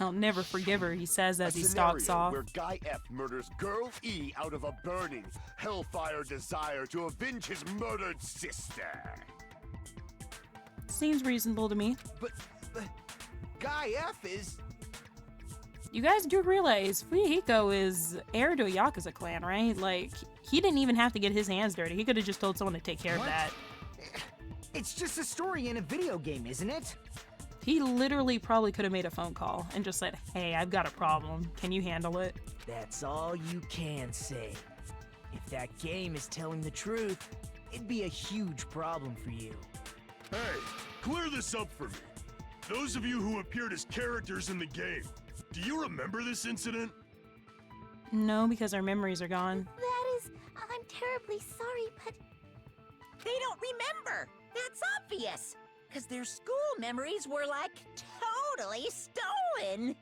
I'll never forgive her, he says as A he scenario stalks off. where Guy F murders Girl E out of a burning, hellfire desire to avenge his murdered sister. Seems reasonable to me. But Guy F is... You guys do realize Fuyuhiko is heir to a Yakuza clan, right? Like, he didn't even have to get his hands dirty. He could have just told someone to take care of that. It's just a story in a video game, isn't it? He literally probably could have made a phone call and just said, hey, I've got a problem. Can you handle it? That's all you can say. If that game is telling the truth, it'd be a huge problem for you. Hey, clear this up for me. Those of you who appeared as characters in the game, do you remember this incident? No, because our memories are gone. I'm terribly sorry, but... They don't remember. That's obvious. Because their school memories were, like, totally stolen.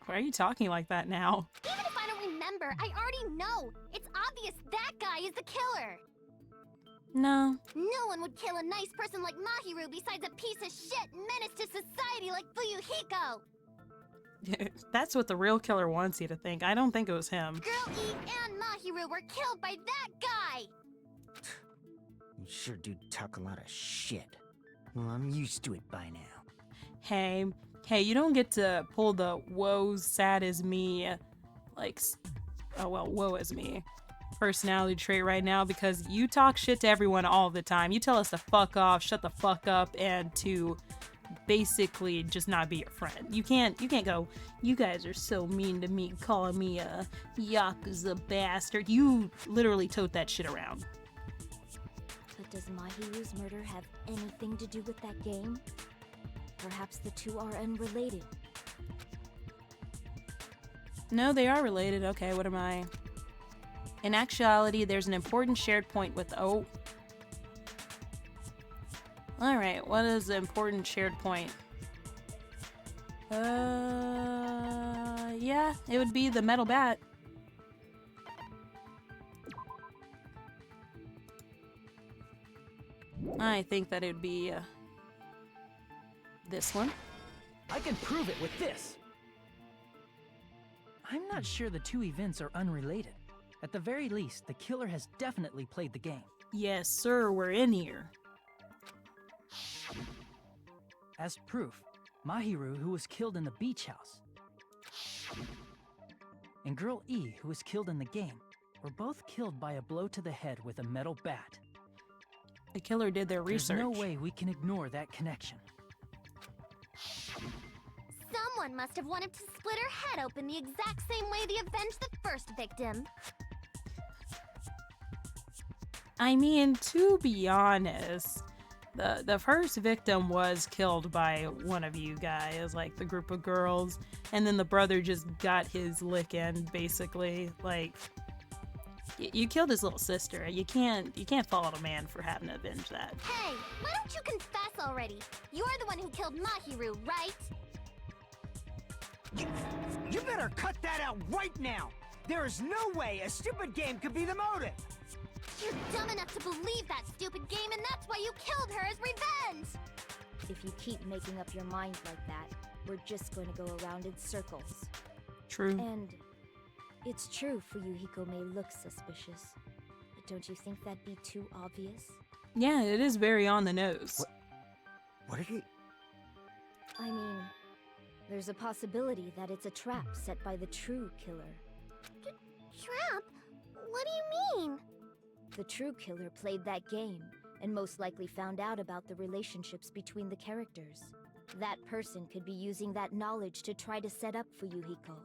Why are you talking like that now? Even if I don't remember, I already know. It's obvious that guy is the killer. No. No one would kill a nice person like Mahiru besides a piece of shit menace to society like Fuyuhiko. That's what the real killer wants you to think. I don't think it was him. Girl E and Mahiru were killed by that guy. You sure do talk a lot of shit. Well, I'm used to it by now. Hey, you don't get to pull the whoa, sad as me, like, oh well, woe is me personality trait right now because you talk shit to everyone all the time. You tell us to fuck off, shut the fuck up, and to basically just not be your friend. You can't go, you guys are so mean to me, calling me a Yakuza bastard. You literally tote that shit around. But does Mahiru's murder have anything to do with that game? Perhaps the two are unrelated. No, they are related. Okay, what am I? In actuality, there's an important shared point with... Oh. Alright, what is the important shared point? Yeah, it would be the metal bat. I think that it would be this one. I can prove it with this. I'm not sure the two events are unrelated. At the very least, the killer has definitely played the game. Yes, sir, we're in here. As proof, Mahiru, who was killed in the beach house, and Girl E, who was killed in the game, were both killed by a blow to the head with a metal bat. The killer did their research. There's no way we can ignore that connection. Someone must have wanted to split her head open the exact same way they avenged the first victim. I mean, to be honest, the first victim was killed by one of you guys, like the group of girls, and then the brother just got his lick in, basically. Like, you killed his little sister. You can't fault a man for having to avenge that. Hey, why don't you confess already? You're the one who killed Mahiru, right? You better cut that out right now! There is no way a stupid game could be the motive! You're dumb enough to believe that stupid game, and that's why you killed her as revenge! If you keep making up your mind like that, we're just going to go around in circles. True. And it's true Fuyuhiko may look suspicious. But don't you think that'd be too obvious? Yeah, it is very on the nose. What are you... I mean, there's a possibility that it's a trap set by the true killer. Trap? What do you mean? The true killer played that game, and most likely found out about the relationships between the characters. That person could be using that knowledge to try to set up Fuyuhiko.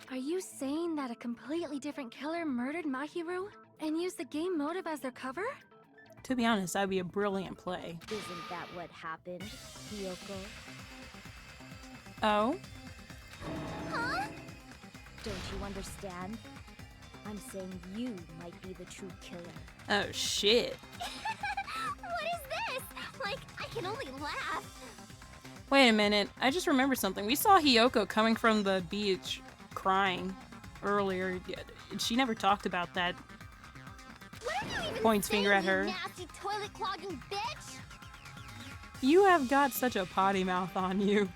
Are you saying that a completely different killer murdered Mahiru and used the game motive as their cover? To be honest, that'd be a brilliant play. Isn't that what happened, Hiyoko? Oh? Huh? Don't you understand? I'm saying you might be the true killer. Oh, shit. What is this? Like, I can only laugh. Wait a minute. I just remembered something. We saw Hiyoko coming from the beach crying earlier. She never talked about that. What are you even Points saying, finger at you her. nasty toilet clogging bitch? You have got such a potty mouth on you.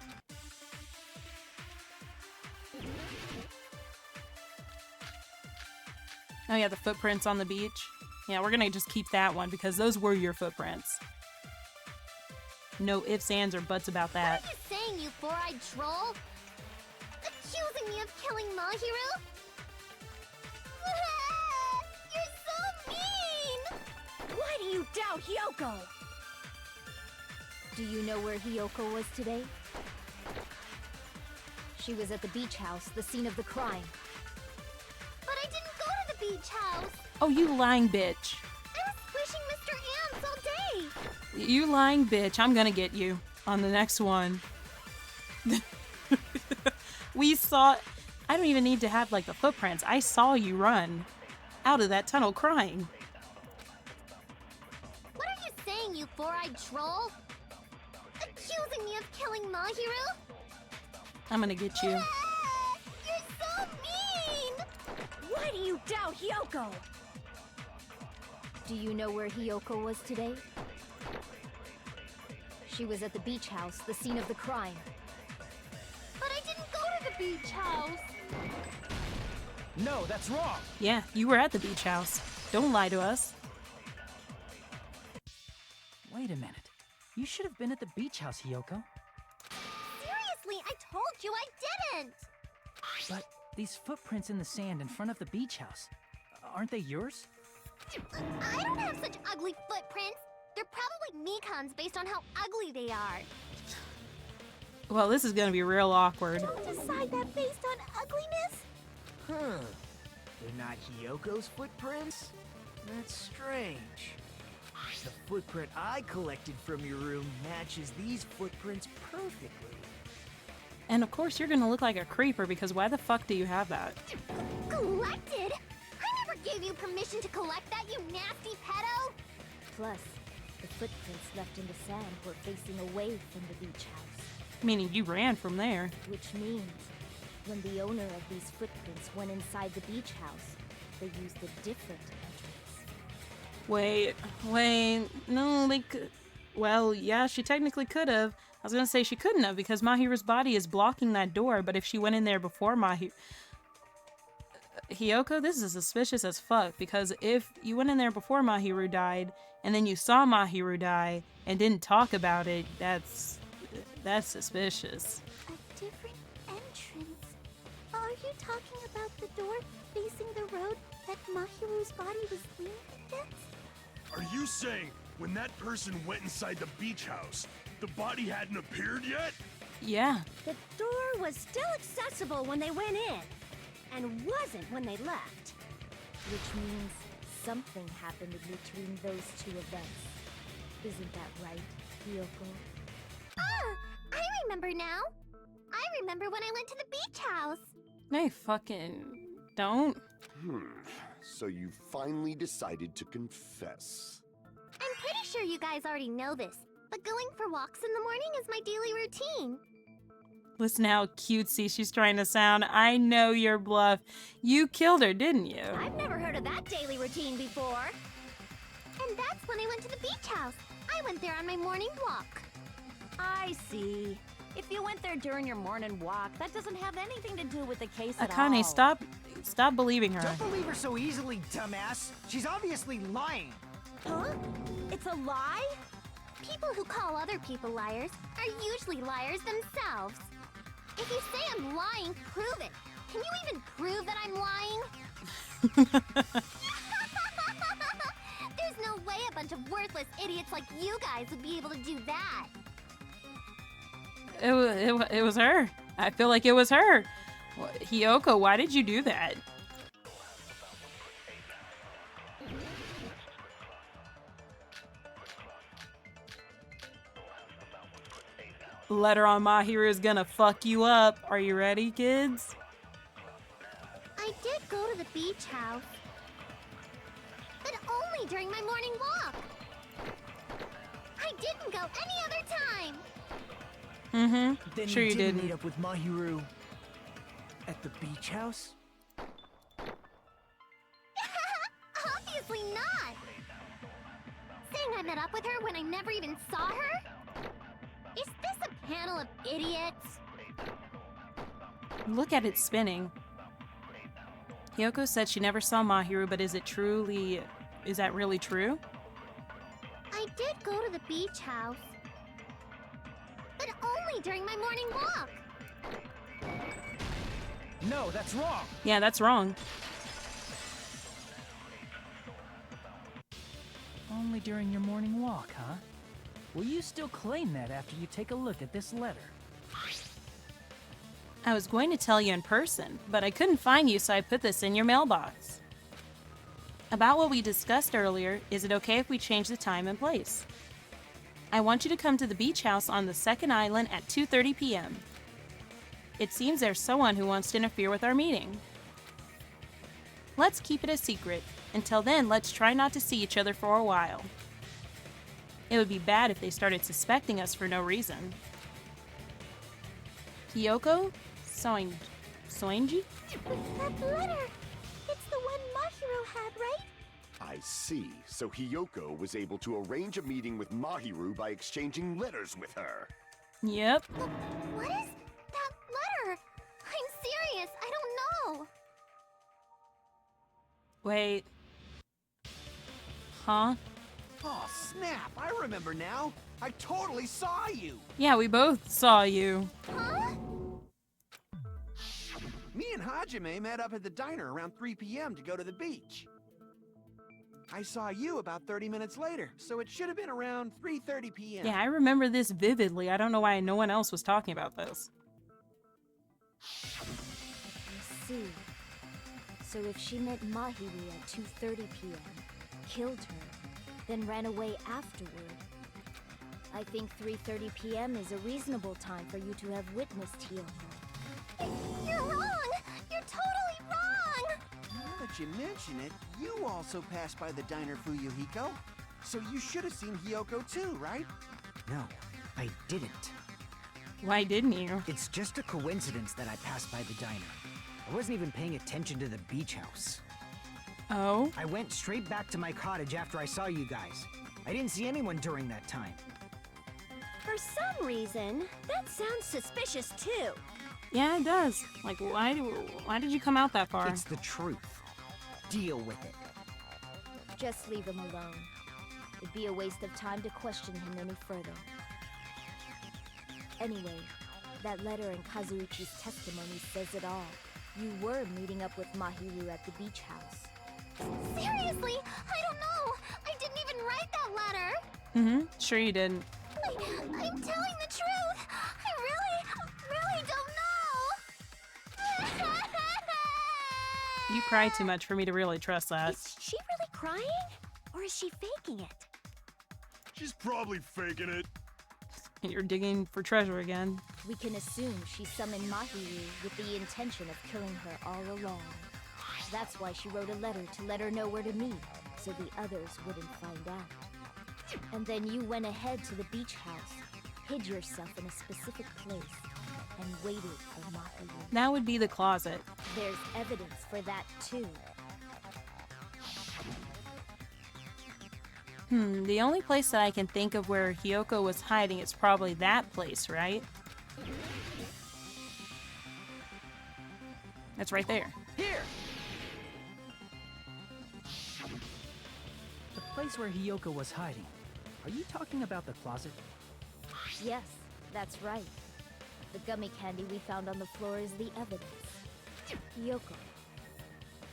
Oh yeah, the footprints on the beach. Yeah, we're gonna just keep that one because those were your footprints. No ifs, ands, or buts about that. What are you saying, you four-eyed troll? Accusing me of killing Mahiru? You're so mean! Why do you doubt Hiyoko? Do you know where Hiyoko was today? She was at the beach house, the scene of the crime. But I didn't go to the beach house. Oh, you lying bitch. I was squishing Mr. Ants all day. You lying bitch. I'm gonna get you on the next one. We saw... I don't even need to have, like, the footprints. I saw you run out of that tunnel crying. What are you saying, you four-eyed troll? Accusing me of killing Mahiru? I'm gonna get you. You're so mean! Why do you doubt Hiyoko? Do you know where Hiyoko was today? She was at the beach house, the scene of the crime. But I didn't go to the beach house. No, that's wrong! Yeah, you were at the beach house. Don't lie to us. Wait a minute. You should have been at the beach house, Hiyoko. Seriously, I told you I didn't. But these footprints in the sand in front of the beach house, aren't they yours? I don't have such ugly footprints. They're probably Mikan's based on how ugly they are. Well, this is gonna be real awkward. Don't decide that based on ugliness. Huh. They're not Hiyoko's footprints? That's strange. The footprint I collected from your room matches these footprints perfectly. And of course you're gonna look like a creeper because why the fuck do you have that? Collected? I never gave you permission to collect that, you nasty pedo! Plus, the footprints left in the sand were facing away from the beach house. Meaning you ran from there. Which means, when the owner of these footprints went inside the beach house, they used a different entrance. Wait, no, they could... Well, yeah, she technically could have. I was gonna say she couldn't have because Mahiru's body is blocking that door, but if she went in there before Hiyoko, this is suspicious as fuck because if you went in there before Mahiru died and then you saw Mahiru die and didn't talk about it, that's suspicious. A different entrance? Are you talking about the door facing the road that Mahiru's body was leaning against? Are you saying when that person went inside the beach house, the body hadn't appeared yet? Yeah. The door was still accessible when they went in, and wasn't when they left. Which means something happened in between those two events. Isn't that right, Hiyoko? Ah! I remember now! I remember when I went to the beach house! No, you fucking don't. So you finally decided to confess. I'm pretty sure you guys already know this, but going for walks in the morning is my daily routine. Listen how cutesy she's trying to sound. I know your bluff. You killed her, didn't you? I've never heard of that daily routine before. And that's when I went to the beach house. I went there on my morning walk. I see. If you went there during your morning walk, that doesn't have anything to do with the case at all. Akane, stop believing her. Don't believe her so easily, dumbass. She's obviously lying. Huh? It's a lie? People who call other people liars are usually liars themselves. If you say I'm lying, prove it. Can you even prove that I'm lying? There's no way a bunch of worthless idiots like you guys would be able to do that. It was her. I feel like it was her. Hiyoko, why did you do that? Letter on Mahiru is gonna fuck you up. Are you ready, kids? I did go to the beach house, but only during my morning walk. I didn't go any other time. Then Sure you you didn't didn't. meet up with Mahiru at the beach house? Obviously not. Saying I met up with her when I never even saw her? Is this a panel of idiots? Look at it spinning. Hiyoko said she never saw Mahiru, but is that really true? I did go to the beach house, but only during my morning walk. No, that's wrong. Yeah, that's wrong. Only during your morning walk, huh? Will you still claim that after you take a look at this letter? I was going to tell you in person, but I couldn't find you, so I put this in your mailbox. About what we discussed earlier, is it okay if we change the time and place? I want you to come to the beach house on the second island at 2:30 p.m. It seems there's someone who wants to interfere with our meeting. Let's keep it a secret. Until then, let's try not to see each other for a while. It would be bad if they started suspecting us for no reason. Hiyoko? Soinji? That letter! It's the one Mahiru had, right? I see. So Hiyoko was able to arrange a meeting with Mahiru by exchanging letters with her. Yep. What is that letter? I'm serious, I don't know. Wait. Huh? Oh, snap! I remember now. I totally saw you. Yeah, we both saw you. Huh? Me and Hajime met up at the diner around 3 p.m. to go to the beach. I saw you about 30 minutes later, so it should have been around 3:30 p.m. Yeah, I remember this vividly. I don't know why no one else was talking about this. I see. So if she met Mahiru at 2:30 p.m., killed her, then ran away afterward, I think 3:30 p.m. is a reasonable time for you to have witnessed Hiyoko. You're wrong! You're totally wrong! Now that you mention it, you also passed by the diner, Fuyuhiko. So you should have seen Hiyoko too, right? No, I didn't. Why didn't you? It's just a coincidence that I passed by the diner. I wasn't even paying attention to the beach house. Oh? I went straight back to my cottage after I saw you guys. I didn't see anyone during that time. For some reason, that sounds suspicious too. Yeah, it does. Like, why did you come out that far? It's the truth. Deal with it. Just leave him alone. It'd be a waste of time to question him any further. Anyway, that letter in Kazuichi's testimony says it all. You were meeting up with Mahiru at the beach house. Seriously, I don't know! I didn't even write that letter! Sure you didn't. I'm telling the truth! I really don't know! You cry too much for me to really trust that. Is she really crying? Or is she faking it? She's probably faking it. You're digging for treasure again. We can assume she summoned Mahiru with the intention of killing her all along. That's why she wrote a letter to let her know where to meet, so the others wouldn't find out. And then you went ahead to the beach house, hid yourself in a specific place, and waited for Mahiru. That would be the closet. There's evidence for that too. The only place that I can think of where Hiyoko was hiding is probably that place, right? It's right there. Here! The place where Hiyoko was hiding. Are you talking about the closet? Yes, that's right. The gummy candy we found on the floor is the evidence. Yoko,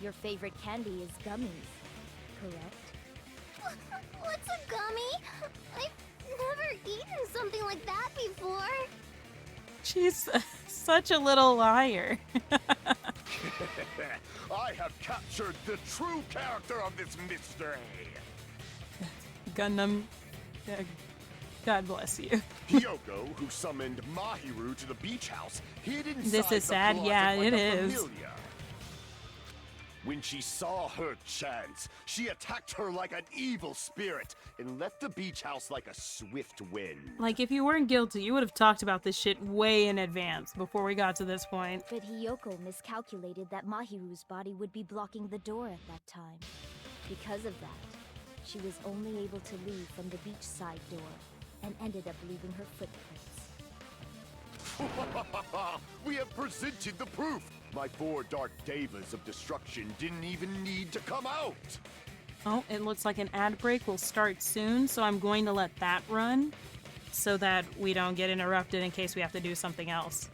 your favorite candy is gummies, correct? What's a gummy? I've never eaten something like that before. She's such a little liar. I have captured the true character of this mystery. Gundam, God bless you. Hiyoko, who summoned Mahiru to the beach house, hid inside This is the sad. closet Yeah, like it a is. familiar. When she saw her chance, she attacked her like an evil spirit and left the beach house like a swift wind. Like, if you weren't guilty, you would have talked about this shit way in advance before we got to this point. But Hiyoko miscalculated that Mahiru's body would be blocking the door at that time. Because of that, she was only able to leave from the beachside door and ended up leaving her footprints. We have presented the proof. My 4 dark devas of destruction didn't even need to come out. Oh, it looks like an ad break will start soon, so I'm going to let that run so that we don't get interrupted in case we have to do something else.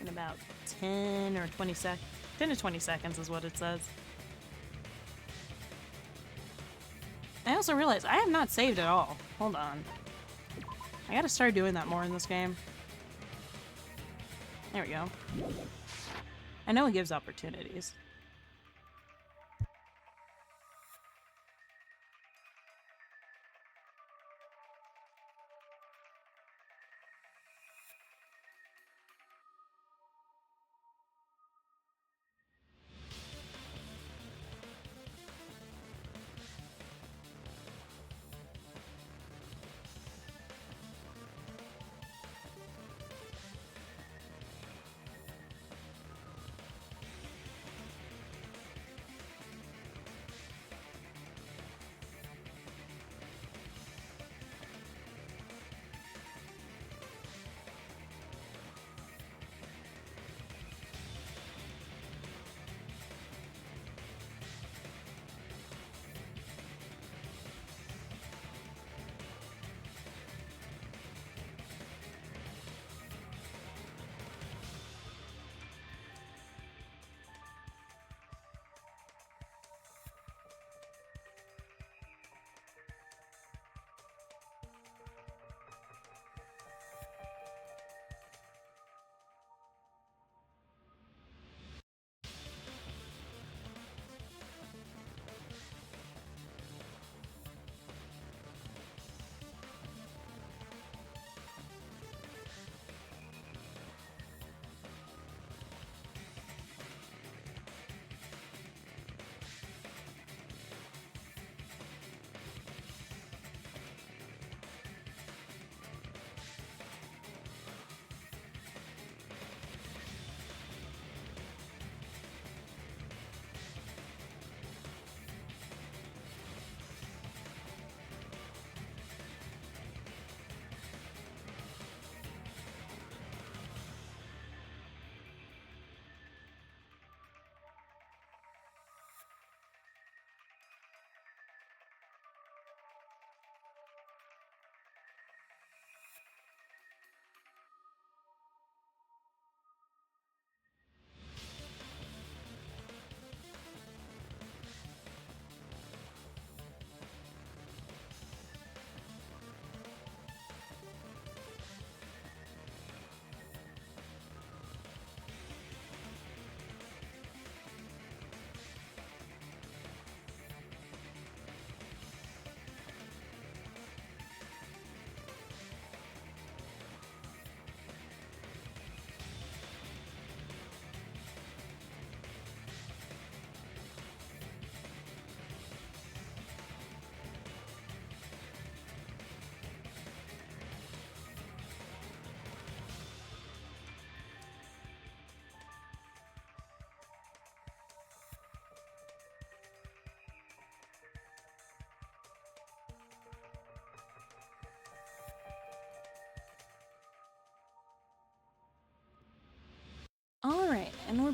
In about 10 or 20 seconds. 10 to 20 seconds is what it says. I also realized I have not saved at all. Hold on. I gotta start doing that more in this game. There we go. I know it gives opportunities.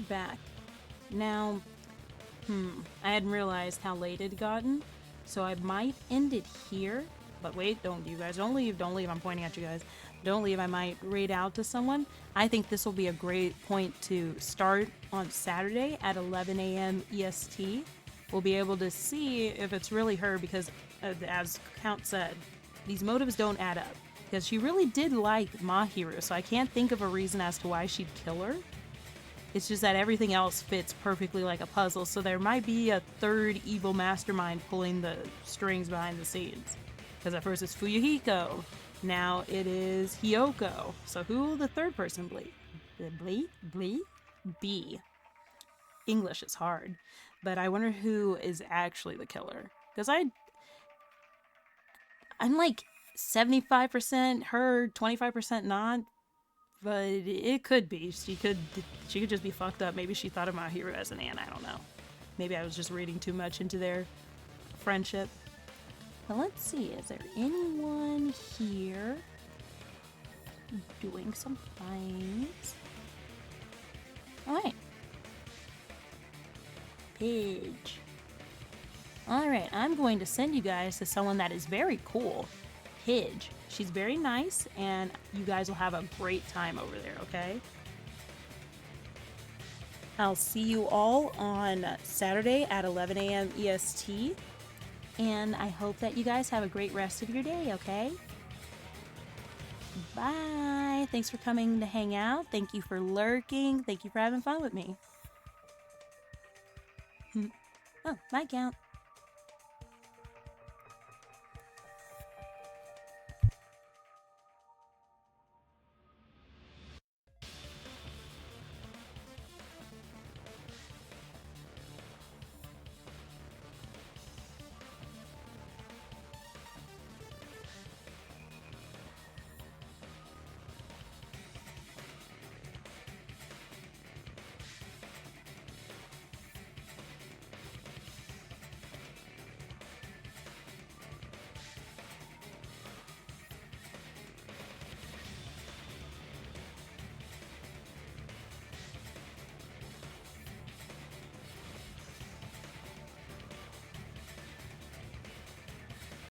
back. Now, I hadn't realized how late it had gotten, so I might end it here. But wait, don't leave, I'm pointing at you guys. Don't leave, I might read out to someone. I think this will be a great point to start on Saturday at 11 a.m. EST. We'll be able to see if it's really her because, as Count said, these motives don't add up. Because she really did like Mahiru, so I can't think of a reason as to why she'd kill her. It's just that everything else fits perfectly like a puzzle, so there might be a third evil mastermind pulling the strings behind the scenes. Because at first it's Fuyuhiko, now it is Hiyoko. So who will the third person be? English is hard, but I wonder who is actually the killer. Because I'm like 75% her, 25% not. But it could be. She could just be fucked up. Maybe she thought of Mahiru as an aunt. I don't know. Maybe I was just reading too much into their friendship. But let's see. Is there anyone here doing some things? Alright. Pidge. Alright, I'm going to send you guys to someone that is very cool. Pidge. She's very nice, and you guys will have a great time over there, okay? I'll see you all on Saturday at 11 a.m. EST, and I hope that you guys have a great rest of your day, okay? Bye! Thanks for coming to hang out. Thank you for lurking. Thank you for having fun with me. Oh, bye, Count.